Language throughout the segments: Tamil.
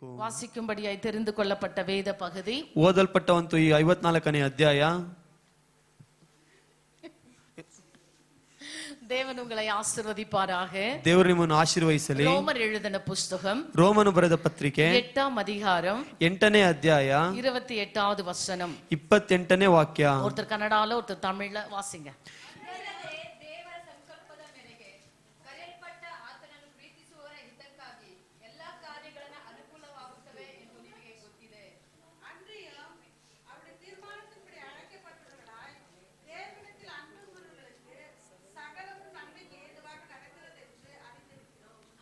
ಮಾಡಬೇಕು. ವಾಸಿக்கும்படிಯಾய் தெரிந்து கொள்ளப்பட்ட ವೇದ ಪಗದಿ ಓದಲ್ಪಟ್ಟವಂತೂ ಈ 54ನೇ ಅಧ್ಯಾಯ. தேவன் உங்களை ஆசீர்வதிப்பாராக. ದೇವರು ನಿಮ್ಮನ್ನು ಆಶೀರ್ವದಿಸಲಿ. ರೋಮರ್ எழுதின புத்தகம் ರೋಮನು ಬರೆದ ಪತ್ರಿಕೆ 8ாம் அதிகாரம் 8ನೇ ಅಧ್ಯಾಯ 28வது வசனம் 28ನೇ ವಾಕ್ಯ. ஒருத்தர் கன்னடால ஒருத்தர் தமிழ்ல வாசிங்க.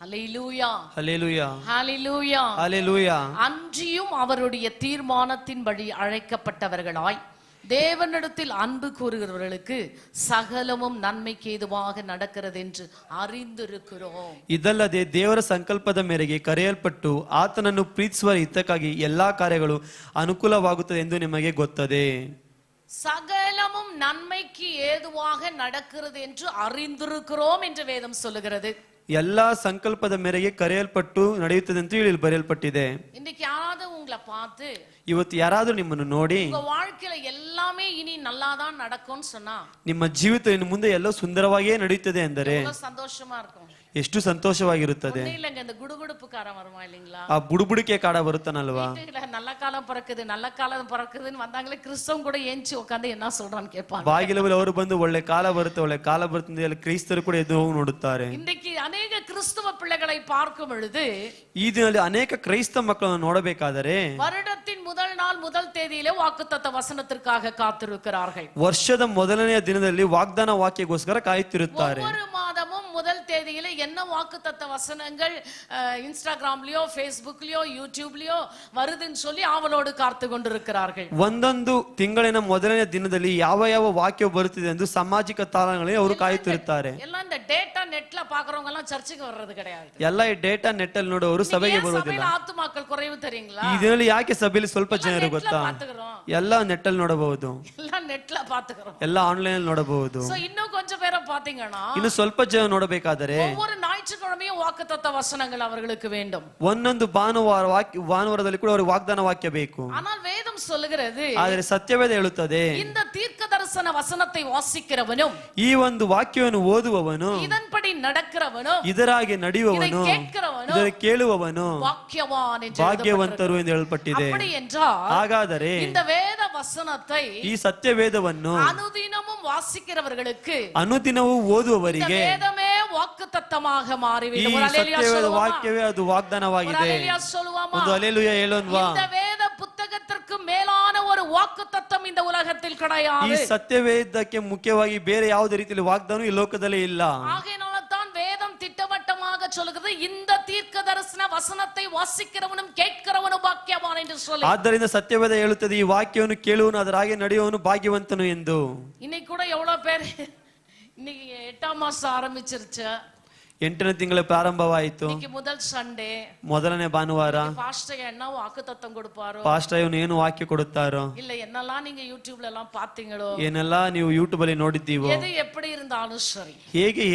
ஹல்லேலூயா ஹல்லேலூயா ஹல்லேலூயா ஹல்லேலூயா. அன்றியும் அவருடைய தீர்மானத்தின்படி அழைக்கப்பட்டவர்களாய் தேவனிடத்தில் அன்பு கூறுகிறவர்களுக்கு சகலமும் நன்மைக்கு ஏதுவாக நடக்கிறது என்று அறிந்திருக்கிறோம். ಇದಲ್ಲದೆ ದೇವರ ಸಂಕಲ್ಪದ ಮೇರೆಗೆ ಕರೆಯಲ್ಪಟ್ಟು ಆತನನ್ನು ಪ್ರೀತಿಸುವ ಹಿತಕ್ಕಾಗಿ ಎಲ್ಲಾ ಕಾರ್ಯಗಳು ಅನುಕೂಲವಾಗುತ್ತದೆ ಎಂದು ನಿಮಗೆ ಗೊತ್ತದೆ. சகலமும் நன்மைக்கு ஏதுவாக நடக்கிறது என்று அறிந்திருக்கிறோம் என்று வேதம் சொல்லுகிறது. ಎಲ್ಲಾ ಸಂಕಲ್ಪದ ಮೇರೆಗೆ ಕರೆಯಲ್ಪಟ್ಟು ನಡೆಯುತ್ತದೆ ಅಂತ ಇಲ್ಲಿ ಬರೆಯಲ್ಪಟ್ಟಿದೆ. இன்னைக்கு யாராவது உங்களை பார்த்து ಇವತ್ತು ಯಾರಾದ್ರೂ ನಿಮ್ಮನ್ನು ನೋಡಿ உங்க வாழ்க்கையில எல்லாமே இனி நல்லாதான் நடக்கும்னு சொன்னா ನಿಮ್ಮ ಜೀವಿತ ಇನ್ನು ಮುಂದೆ ಎಲ್ಲೋ ಸುಂದರವಾಗಿಯೇ ನಡೆಯುತ್ತದೆ ಎಂದರೆ சந்தோஷமா இருக்கும். ಎಷ್ಟು ಸಂತೋಷವಾಗಿರುತ್ತದೆ. இல்லங்க இந்த குடுகுடுப்புக்காரன் வருமா இல்லீங்களா? ಆ ಬುಡುಬುಡಿಕೆ ಕಾಡ ಬರುತ್ತಾನಲ್ವಾ? நல்ல காலம் பிறக்குது நல்ல காலம் பிறக்குதுன்னு வந்தாங்களே கிறிஸ்தவம் கூட ஏஞ்சி உட்காந்து என்ன சொல்றான்னு கேட்பாங்க. ಬಾಗಿಲಲ್ಲಿ ಅವರು ಬಂದು ಒಳ್ಳೆ ಕಾಲ ಬರುತ್ತೆ ಒಳ್ಳೆ ಕಾಲ ಬರುತ್ತೆ ಎಲ್ಲ ಕ್ರೈಸ್ತರು ಕೂಡ ಎದ್ದು ಹೋಗಿ ನೋಡುತ್ತಾರೆ. இன்னைக்கு ಅನೇಕ கிறிஸ்தவ பிள்ளைகளை பார்க்கும் பொழுது ಈ ದಿನದಲ್ಲಿ ಅನೇಕ ಕ್ರೈಸ್ತ ಮಕ್ಕಳನ್ನು ನೋಡಬೇಕಾದರೆ வருடத்தின் முதல் நாள் முதல் தேதியிலே வாக்குத்தத்த வசனத்திற்காக காத்திருக்கிறார்கள். ವರ್ಷದ ಮೊದಲನೆಯ ದಿನದಲ್ಲಿ ವಾಗ್ದಾನ ವಾಕ್ಯಕ್ಕೋಸ್ಕರ ಕಾಯುತ್ತಿರುತ್ತಾರೆ. ஒவ்வொரு மாதமும் முதல் தேதியில என்ன வாக்குத்தத்த வசனங்கள் இன்ஸ்டாகிராம்லயோ ஃபேஸ்புக்லயோ யூடியூப்லயோ வருதுன்னு சொல்லி ஆவலோடு காத்து கொண்டிருக்கிறார்கள். ಒಂದೊಂದು ತಿಂಗಳಿನ ಮೊದಲನೇ ದಿನದಲ್ಲಿ ಯಾವ ಯಾವ ವಾಕ್ಯ ಬರುತ್ತಿದೆ ಎಂದು ಸಾಮಾಜಿಕ ತಾಣಗಳಲ್ಲಿ ಅವರು ಕಾಯುತ್ತಿರುತ್ತಾರೆ. ಎಲ್ಲ இந்த டேட்டா நெட்ல பாக்குறவங்க எல்லாம் சர்ச்சுக்கு வர்றது கிடையாது. ಎಲ್ಲ ಈ ಡೇಟಾ ನೆಟ್ ಅಲ್ಲಿ ನೋಡೋರು ಸಭೆಗೆ ಬರುವುದಿಲ್ಲ. ಆತ್ಮಮಕ್ಕಳು ಕುறைவு தெரியுங்களா? ಇದರಲ್ಲಿ ಯಾಕೆ ಸಭೆಯಲ್ಲಿ ಸ್ವಲ್ಪ ಜನರು ಗೊತ್ತಾ? ಎಲ್ಲ ನೆಟ್ ಅಲ್ಲಿ ನೋಡಬಹುದು. ಎಲ್ಲ ನೆಟ್ல பாத்துக்கறோம். ಎಲ್ಲ ಆನ್ಲೈನ್ ಅಲ್ಲಿ ನೋಡಬಹುದು. ಸೋ ಇನ್ನೂ ಕೊಂಚ பேர பாத்தீங்கன்னா ಇನ್ನು ಸ್ವಲ್ಪ ಜನ ನೋಡಬೇಕಾದರೆ ஒவ்வொரு ஞாயிற்றுக்கிழமையும் வாக்குத்தத்த வசனங்கள் அவர்களுக்கு வேண்டும். ಒಂದೊಂದು ಭಾನುವಾರದಲ್ಲಿ ಕೂಡ ಅವರಿಗೆ ವಾಗ್ದಾನ ವಾಕ್ಯ ಬೇಕು. ஆனால் வேதம் சொல்லுகிறது ಆದರೆ ಸತ್ಯವೇದ ಹೇಳುತ್ತದೆ இந்த தீர்க்கதரிசன வசனத்தை வாசிக்கிறவனும் ಈ ಒಂದು ವಾಕ್ಯವನ್ನು ಓದುವವನು இதன்படி நடக்கிறவனும் ಇದರಾಗೆ ನಡೆಯುವವನು ಇದರ ಕೇಳುವವನು ಭಾಗ್ಯವಾನ್ ಎಂದು ಭಾಗ್ಯವಂತರು ಎಂದು ಹೇಳಲ್ಪಟ್ಟಿದೆ. அப்படி என்றால் ಹಾಗಾದರೆ இந்த வேத வசனத்தை ಈ ಸತ್ಯವೇದವನ್ನು ಅನುದಿನமும் வாசிக்கிறவர்களுக்கு ಅನುದಿನವೂ ಓದುವವರಿಗೆ வேதமே வாக்குத்தத்தமாக மாறிவிடும். ಈ ಸತ್ಯವೇದ ವಾಕ್ಯವೇ ಅದು ವಾಗ್ದಾನವಾಗಿದೆ. ಒಂದು ಹಲ್ಲೆಲೂಯಾ ಹೇಳೋಣವಾ? இந்த வேத புத்தகத்திற்கு மேலான ஒரு வாக்குத்தத்தம் இந்த உலகத்தில் கிடையாது. ಈ ಸತ್ಯವೇದಕ್ಕೆ ಮುಖ್ಯವಾಗಿ ಬೇರೆ ಯಾವುದೇ ರೀತಿಯಲ್ಲಿ ವಾಗ್ದಾನ ಈ ಲೋಕದಲ್ಲಿ ಇಲ್ಲ. ஆகையால தான் வேதம் திட்டவட்டமாக சொல்கிறது இந்த தீர்க்கதரிசன வசனத்தை வாசிக்கிறவனும் கேட்கிறவனும் பாக்கியவான் என்று சொல்லி. ಆದ್ದರಿಂದ ಸತ್ಯವೇದ ಹೇಳುತ್ತದೆ ಈ ವಾಕ್ಯವನ್ನು ಕೇಳುವನು ಅದರ ಹಾಗೆ ನಡೆಯುವನು ಭಾಗ್ಯವಂತನು ಎಂದು. இன்னைக்கு கூட எவ்வளவு பேர் இன்னைக்கு 8ஆம் மாசம் ஆரம்பிச்சிருச்சு. 8ನೇ ತಿಂಗಳ ಪ್ರಾರಂಭವಾಯಿತು. இன்னைக்கு முதல் சண்டே ಮೊದಲನೇ ಭಾನುವಾರ. பாஸ்டர் என்ன வாக்குத்தத்தம் கொடுப்பாரோ? ಪಾಸ್ಟರ್ ಇವನು ಏನು ವಾಕ್ಯ ಕೊಡುತ್ತಾರೋ? இல்ல என்னெல்லாம் நீங்க யூடியூப்ல எல்லாம் பாத்தீங்களோ? ಏನೆಲ್ಲ ನೀವು ಯೂಟ್ಯೂಬ್ ಅಲ್ಲಿ ನೋಡಿದ್ದೀವೋ? எது எப்படி இருந்தாலும் சரி,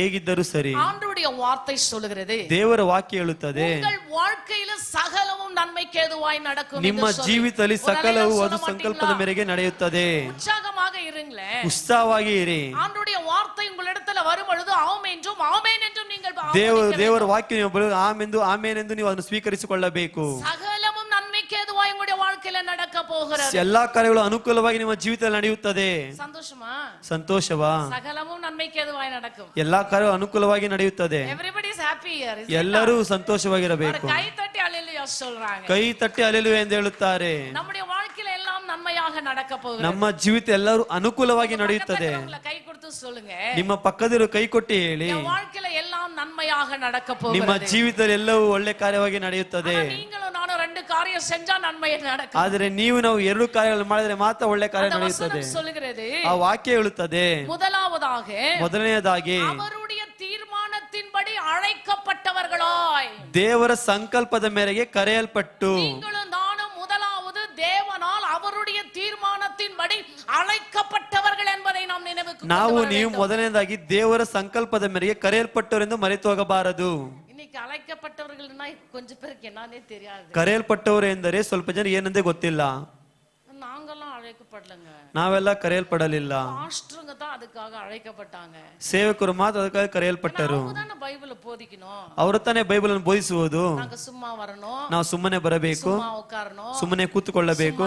ಹೇಗಿದ್ದರೂ ಸರಿ, ஆண்டவருடைய வார்த்தை சொல்லுகிறது ದೇವರ ವಾಕ್ಯ ಹೇಳುತ್ತದೆ உங்கள் வாழ்க்கையில சகலமும் நன்மைக்கு ஏதுவாய் நடக்கும். ನಿಮ್ಮ ಜೀವಿತದಲ್ಲಿ ಸಕಲವು ಅದು ಸಂಕಲ್ಪದ ಮೇರೆಗೆ ನಡೆಯುತ್ತದೆ. உற்சாகமாக இருங்களேன், ಉತ್ಸಾಹವಾಗಿ ಇರಿ. ஆண்டவருடைய வார்த்தை உங்களிடத்துல வரும் பொழுது ஆமென் என்றும் ஆமென் என்றும் நீங்கள் ದೇವರ ವಾಕ್ಯ ನೀವು ಆಮೆನ್ ಎಂದು ನೀವು ಅದನ್ನು ಸ್ವೀಕರಿಸಿಕೊಳ್ಳಬೇಕು. சகலமும் நன்மைக்கு ஏதுவாய் உங்களுடைய வாழ்க்கையில நடக்க போகிறது. ಎಲ್ಲಾ ಕಾರ್ಯಗಳು ಅನುಕೂಲವಾಗಿ ನಿಮ್ಮ ಜೀವಿತದಲ್ಲಿ ನಡೆಯುತ್ತದೆ. சந்தோஷமா? ಸಂತೋಷವಾ? சகலமும் நன்மைக்கு ஏதுவாய் நடக்கும். ಎಲ್ಲಾ ಕಾರ್ಯಗಳು ಅನುಕೂಲವಾಗಿ ನಡೆಯುತ್ತದೆ. Everybody is happy here. ಎಲ್ಲರೂ ಸಂತೋಷವಾಗಿರಬೇಕು. கை தட்டி அல்லேலூயா சொல்றாங்க. ಕೈ ತಟ್ಟಿ ಹಲ್ಲೆಲೂಯಾ ಎಂದು ಹೇಳುತ್ತಾರೆ. நம்முடைய வாழ்க்கையில எல்லாம் நன்மையாக நடக்க போகிறது. ನಮ್ಮ ಜೀವಿತ ಎಲ್ಲರೂ ಅನುಕೂಲವಾಗಿ ನಡೆಯುತ್ತದೆ. ಕೈ ಕೊಟ್ಟು சொல்லுங்க, ನಿಮ್ಮ ಪಕ್ಕದಲ್ಲಿರೋ ಕೈ ಕೊಟ್ಟು ಹೇಳಿ, என் வாழ்க்கையில எல்லாம் நன்மையாக நடக்க போகிறது. ನಿಮ್ಮ ಜೀವಿತದಲ್ಲಿ ಎಲ್ಲವೂ ಒಳ್ಳೆ ಕಾರ್ಯವಾಗಿ ನಡೆಯುತ್ತದೆ. நீங்களும் நானும் ரெண்டு காரியம் செஞ்சா நன்மை நடக்கும். ಆದರೆ ನಾವು ಎರಡು ಕಾರ್ಯಗಳನ್ನು ಮಾಡಿದ್ರೆ ಮಾತ್ರ ಒಳ್ಳೆ ಕಾರ್ಯ ನಡೆಯುತ್ತದೆ. சொல்லுகிறது, ಆ ವಾಕ್ಯ ಹೇಳುತ್ತದೆ, முதலாவதாக ಮೊದಲನೆಯದಾಗಿ அவருடைய தீர்மானத்தின்படி அழைக்கப்பட்டவர்களாய், ದೇವರ ಸಂಕಲ್ಪದ ಮೇರೆಗೆ ಕರೆಯಲ್ಪಟ್ಟು, நீங்களும் நானும் முதலாவது தேவனால் அவருடைய தீர்மானத்தின்படி அழைக்கப்பட்டவர்கள் என்பதை நாம் நினைவுக்கு ನಾವು ನೀವು ಮೊದಲನೇದಾಗಿ ದೇವರ ಸಂಕಲ್ಪದ ಮೇರೆಗೆ ಕರೆಯಲ್ಪಟ್ಟವರೆಂದು ಮರೆತು ಹೋಗಬಾರದು. இன்னைக்கு இன்னைக்கு அழைக்கப்பட்டவர்கள்னா கொஞ்சம் பேருக்கு என்னன்னே தெரியாது. ಕರೆಯಲ್ಪಟ್ಟವರು ಎಂದರೆ ಸ್ವಲ್ಪ ಜನ ಏನಂದೇ ಗೊತ್ತಿಲ್ಲ. நாங்கெல்லாம் அழைக்கப்படலங்க. ನಾವೆಲ್ಲ ಕರೆಯಲ್ಪಡಲಿಲ್ಲ. பாஸ்டருங்க தான் அதுக்காக அழைக்கப்பட்டாங்க. ಸೇವಕರು ಮಾತ್ರ ಅದಕ್ಕಾಗಿ ಕರೆಯಲ್ಪಟ್ಟರು. அவங்க தான பைபிள் போதிக்கணும். ಅವರು ತಾನೇ ಬೈಬಲ್ ಅನ್ನು ಬೋಧಿಸುವುದು. நாங்க சும்மா வரணும், ನಾವು ಸುಮ್ಮನೆ ಬರಬೇಕು, சும்மா உட்காரணும், ಸುಮ್ಮನೆ ಕೂತುಕೊಳ್ಳಬೇಕು,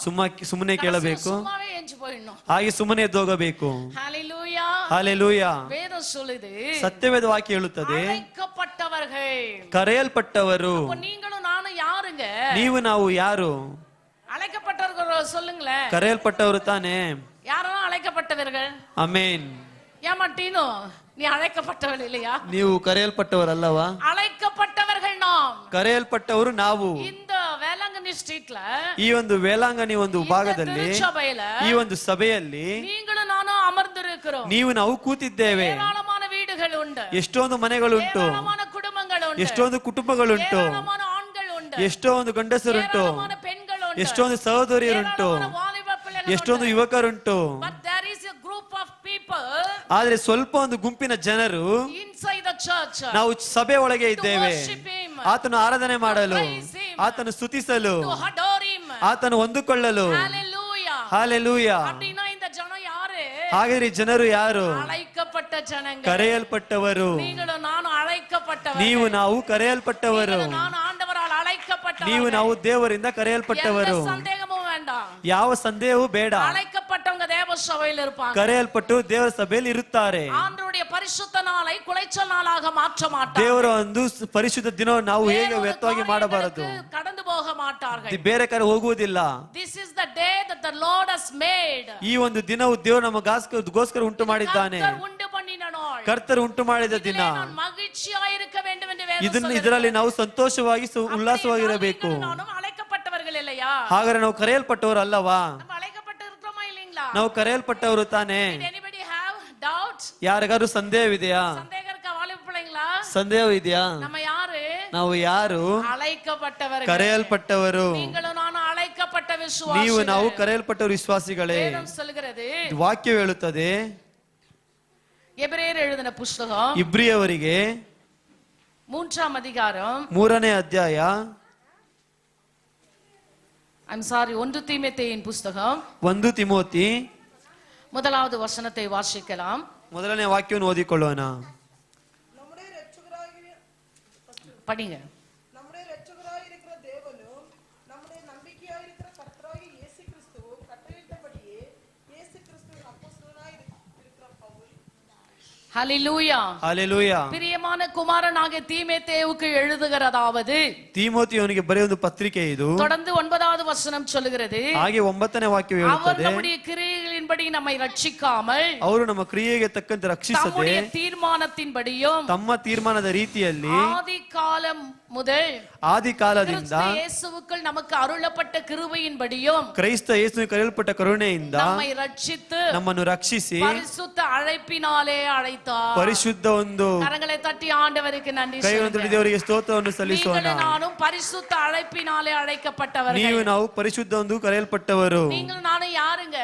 சும்மா ಕೇಳணும், ಸುಮ್ಮನೆ ಕೇಳಬೇಕು, சும்மாவே எஞ்சி போயிடணும். ಹಾಗೆ ಸುಮ್ಮನೆ ಎದ್ದೋಗಬೇಕು. ஹalleluya. ಹಾಲೆಲೂಯಾ. வேதம் சொல்லுது ಸತ್ಯವೇದ ವಾಕ್ಯ ಹೇಳುತ್ತದೆ அழைக்கப்பட்டவர்கள். ಕರೆಯಲ್ಪಟ್ಟವರು. அப்ப நீங்களும் நானும் யாருங்க? ನೀವು ನಾವು ಯಾರು? அழைக்கப்பட்டவர்கள் சொல்லுங்களேன். ಕರೆಯಲ್ಪಟ್ಟವರು ತಾನೇ. யாரெல்லாம் அழைக்கப்பட்டவர்கள்? ಆಮೆನ್. ஏமா டீனு நீ அழைக்கப்பட்டவள் இல்லையா? ನೀವು ಕರೆಯಲ್ಪಟ್ಟವರಲ್ಲವಾ? அழைக்கப்பட்டவர்கள் நாம். ಕರೆಯಲ್ಪಟ್ಟವರು ನಾವು. இந்த வேளாங்கண்ணி ஸ்ட்ரீட்ல, ಈ ಒಂದು ವೇಲಾಂಗಣಿ ಒಂದು ಭಾಗದಲ್ಲಿ, திருச்சபையில ಈ ಒಂದು ಸಭೆಯಲ್ಲಿ நீங்களும் நானும் அமர்ந்திருக்கிறோம். ನೀವು ನಾವು ಕೂತಿದ್ದೇವೆ. ஏராளமான வீடுகள் ಉಂಟು, ಎಷ್ಟೊಂದು ಮನೆಗಳುಂಟು, ஏராளமான குடும்பங்கள் ಉಂಟು, ಎಷ್ಟೊಂದು ಕುಟುಂಬಗಳುಂಟು, ஏராளமான ಆಣ್கள் ಉಂಟು, ಎಷ್ಟೋ ಒಂದು ಗಂಡಸರುಂಟು, ஏராளமான பெண்கள் ಉಂಟು, ಎಷ್ಟೊಂದು ಸಹೋದರಿಯರುಂಟು, ஏராளமான வாலிப பிள்ளைகள் ಎಷ್ಟೊಂದು ಉಂಟು. ಯುವಕರುಂಟು. But there is a group of people ಆದ್ರೆ ಸ್ವಲ್ಪ ಒಂದು ಗುಂಪಿನ ಜನರು inside the church ನಾವು ಸಭೆ ಒಳಗೆ to ಇದ್ದೇವೆ. worship him, ಆತನು ಆರಾಧನೆ ಮಾಡಲು, praise him, ಆತನು ಸ್ತುತಿಸಲು, to adore him. ಆತನು ಹೊಂದಿಕೊಳ್ಳಲು. Hallelujah. ಹಾಲೆಲೂಯಾ. அப்படினா இந்த ஜனம் யாரு? ಹಾಗಾದ್ರೆ ಈ ಜನರು ಯಾರು? அழைக்கப்பட்ட ஜனங்க. ಕರೆಯಲ್ಪಟ್ಟವರು. நீங்களும் நானும் அழைக்கப்பட்டவர்கள். ನೀವು ನಾವು ಕರೆಯಲ್ಪಟ್ಟವರು. நீங்களும் நானும் ஆண்டவரால் அழைக்கப்பட்டவர்கள். ನೀವು ನಾವು ದೇವರಿಂದ ಕರೆಯಲ್ಪಟ್ಟವರು. எந்த சந்தேகமும் வேண்டாம். ಯಾವ ಸಂದೇಹವೂ ಬೇಡ. அழைக்கப்பட்டவங்க தேவ சபையில் இருப்பாங்க. ಕರೆಯಲ್ಪಟ್ಟು ದೇವರ ಸಭೆಯಲ್ಲಿ ಇರುತ್ತಾರೆ. ஆண்டவருடைய பரிசுத்த நாளை குலைச்சல் நாளாக மாற்ற மாட்டார்கள். ದೇವರ ಒಂದು ಪರಿಶುದ್ಧ ದಿನವನ್ನು ನಾವು ಹೇಗೆ ವ್ಯರ್ಥವಾಗಿ ಮಾಡಬಾರದು. கடந்து போக ಮಾட்டார்கள். ಬೇರೆ ಕಡೆ ಹೋಗುವುದಿಲ್ಲ. This is the day that the Lord has made. ಈ ಒಂದು ದಿನವು ದೇವರು ನಮಗೋಸ್ಕರ ಉಂಟು ಮಾಡಿದ್ದಾನೆ. கர்த்தர் ಉಂಟು பண்ணின நாள். ಕರ್ತರು ಉಂಟು ಮಾಡಿದ ದಿನ. நான் ಮಗಿழ்ச்சிಯಾಗಿ இருக்க வேண்டும் ಎಂದು ವೇದ சொல்லுகிறது. ಇದರಲ್ಲಿ ನಾವು ಸಂತೋಷವಾಗಿ ಉಲ್ಲಾಸವಾಗಿರಬೇಕು. ನಾನು ಅழைக்கப்பட்டவர்கள் இல்லையா? ಹಾಗಾದ್ರೆ ನಾವು ಕರೆಯಲ್ಪಟ್ಟವರು ಅಲ್ಲವಾ? நம்ம அழைக்கப்பட்டு இருக்கிறோமா இல்லீங்களா? ನಾವು ಕರೆಯಲ್ಪಟ್ಟವರು ತಾನೇ. Did anybody have doubt? ಯಾರಿಗಾದ್ರೂ ಸಂದೇಹವಿದೆಯಾ? சந்தேகம் இருக்கா வாலிப பிள்ளைங்களா? ಸಂದೇಹ ಇದೆಯಾ? நம்ம ಯಾರು? ನಾವು ಯಾರು? அழைக்கப்பட்டவர்கள். ಕರೆಯಲ್ಪಟ್ಟವರು. நீங்களும் நானும் அழைக்கப்பட்ட விசுவாசிகள். ನೀವು ನಾವು ಕರೆಯಲ್ಪಟ್ಟವರು ವಿಶ್ವಾಸಿಗಳೇ. வேதம் சொல்கிறது, ವಾಕ್ಯ ಹೇಳುತ್ತದೆ, எபிரேயர் எழுதின புத்தகம் ಇಬ್ರಿಯವರಿಗೆ 3ஆம் அதிகாரம், 3ನೇ ಅಧ್ಯಾಯ, 1 தீமோத்தேயின் புத்தகம் 1 ತಿಮೋತಿ 1வது வசனத்தை வாசிக்கலாம். ಮೊದಲನೇ ವಾಕ್ಯವನ್ನು ಓದಿಕೊಳ್ಳೋಣ. படிங்க. நம்முடைய இரட்சகராய் இருக்கிற தேவனும் நம்முடைய நம்பிக்கையாய் இருக்கிற கர்த்தராகிய இயேசு கிறிஸ்துவும் கட்டளையிட்டபடியே இயேசு கிறிஸ்துவின் அப்போஸ்தலனாய் இருக்கிற பவுல். ஹல்லேலூயா. ಹಾಲೆಲೂಯಾ. பிரியமான குமாரனாகிய தீமோத்தேயுவுக்கு எழுதுகிறதாவது, ತಿಮೋತಿಯವನಿಗೆ ಬರೆಯುವ ಒಂದು ಪತ್ರಿಕೆ ಇದು. தொடர்ந்து 9வது வசனம் சொல்லுகிறது, ಹಾಗೆ 9ನೇ ವಾಕ್ಯ அவர் ಹೇಳುತ್ತದೆ, நம்முடைய கிரியைகளின்படி நம்மை ரட்சிக்காமல் ಅವರು ನಮ್ಮ ಕ್ರಿಯೆಗೆ ತಕ್ಕಂತೆ ರಕ್ಷಿಸದೆ தம்முடைய தீர்மானத்தின்படியும் ತಮ್ಮ ತೀರ್ಮಾನದ ರೀತಿಯಲ್ಲಿ ஆதி காலம் முதல் ಆದಿ ಕಾಲದಿಂದ கிறிஸ்து இயேசுவுக்குள் நமக்கு அருளப்பட்ட கிருபையின்படியும் ಕ್ರೈಸ್ತ ಯೇಸುವಿಗೆ ಕರೆಯಲ್ಪಟ್ಟ ಕರುಣೆಯಿಂದ நம்மை ரட்சித்து ನಮ್ಮನ್ನು ರಕ್ಷಿಸಿ பரிசுத்த அழைப்பினாலே அழைத்தார். ಪರಿಶುದ್ಧ ಒಂದು கரங்களை தட்டி ஆண்டவருக்கு நன்றி ಕೈಗಳನ್ನು சொல்லுங்க. ದೇವರಿಗೆ ಸ್ತೋತ್ರವನ್ನು ಸಲ್ಲಿಸೋಣ. நீங்களும் நானும் பரிசுத்த அழைப்பினாலே அழைக்கப்பட்டவர்கள். ನೀವು ನಾವು ಪರಿಶುದ್ಧ ಒಂದು ಕರೆಯಲ್ಪಟ್ಟವರು. நீங்களும் நானும் யாருங்க?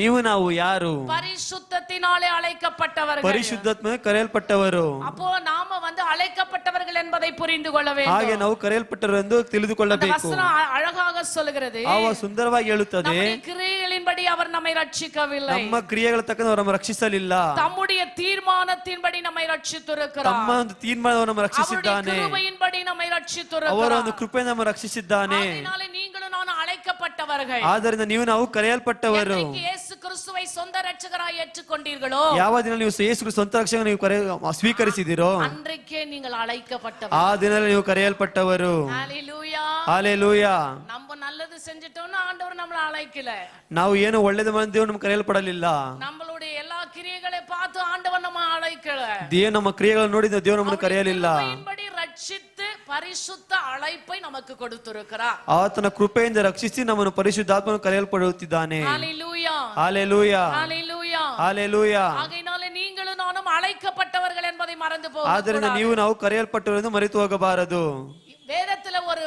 ನೀವು ನಾವು ಯಾರು? பரிசுத்தத்தினாலே அழைக்கப்பட்டவர்கள். ಪರಿಶುದ್ಧಾತ್ಮ ಕರೆಯಲ್ಪಟ್ಟವರು. அப்போ நாம அழைக்கப்பட்டவர்கள் என்பதை புரிந்து கொள்ள வேண்டும். ಹಾಗೆ ನಾವು ಕರೆಯಲ್ಪಟ್ಟವರು ಎಂದು அந்த ತಿಳಿದುಕೊಳ್ಳಬೇಕು. வசனம் அழகாக சொல்கிறது, ಅವ ಸುಂದರವಾಗಿ ಹೇಳುತ್ತದೆ, நம்முடைய கிரியைகளின்படி அவர் நம்மை ரட்சிக்கவில்லை, ನಮ್ಮ ಕ್ರಿಯೆಗಳ ತಕ್ಕಂತೆ ಅವರು ನಮ್ಮನ್ನು ರಕ್ಷಿಸಲಿಲ್ಲ, தம்முடைய தீர்மானத்தின்படி நம்மை ரட்சித்திருக்கிறார். ತಮ್ಮ ಒಂದು ತೀರ್ಮಾನವನ್ನು ನಮ್ಮ அவருடைய ರಕ್ಷಿಸಿದ್ದಾನೆ. கிருபையின்படி நம்மை ಅವರ ரட்சித்திருக்கிறார். ಒಂದು ಕೃಪೆ ನಮ್ಮ ರಕ್ಷಿಸಿದ್ದಾನೆ. அதனால நீங்களும் நானும் அழைக்கப்பட்டவர்கள். ಆದ್ದರಿಂದ ನೀವು ನಾವು ಕರೆಯಲ್ಪಟ್ಟವರು. என்றைக்கு இயேசு கிறிஸ்துவை சொந்த இரட்சகராய் ஏற்றுக்கொண்டீர்களோ, ಯಾವ ದಿನ ನೀವು ಯೇಸು ಕ್ರಿಸ್ತ ಸ್ವಂತ ರಕ್ಷಕ ನೀವು ಸ್ವೀಕರಿಸಿದಿರೋ அன்றைக்கே நீங்கள் ಆ அழைக்கப்பட்டவர். ದಿನದಲ್ಲಿ ನೀವು ಕರೆಯಲ್ಪಟ್ಟವರು. ஹalleluya. ಹಾಲೆಲೂಯಾ. நம்ம நல்லது செஞ்சிட்டோம்னா ஆண்டவர் நம்மள அழைக்கல. ನಾವು ಏನು ಒಳ್ಳೇದು ಮಾಡಿದ ದೇವರು ನಮ್ಗೆ ಕರೆಯಲ್ಪಡಲಿಲ್ಲ. நம்மளுடைய எல்லா கிரியைகளை பார்த்து ஆண்டவர் நம்ம அழைக்கல. ದೇವರು ನಮ್ಮ ಕ್ರಿಯೆಗಳನ್ನು ನೋಡಿದ ದೇವರು ನಮ್ಮನ್ನು ಕರೆಯಲಿಲ್ಲ. கிருபையின்படி ரட்சித்து பரிசுத்த அழைப்பை நமக்கு கொடுத்திருக்கிறார். ಆತನ ಕೃಪೆಯಿಂದ ರಕ್ಷಿಸಿ ನಮ್ಮನ್ನು ಪರಿಶುದ್ಧಾತ್ಮನು ಕರೆಯಲ್ಪಡುತ್ತಿದ್ದಾನೆ. ஹalleluya. ಹಾಲೆಲೂಯಾ. ஹalleluya. ಹಾಲೆಲೂಯಾ. ஆகையினால நீங்களும் நானும் அழைக்கப்பட்டவர்கள் என்பதை மறந்து ಆದ್ದರಿಂದ போகக்கூடாது. ನೀವು ನಾವು ಕರೆಯಲ್ಪಟ್ಟವರು ಎಂದು ಮರೆತು ಹೋಗಬಾರದು. வேதத்துல ஒரு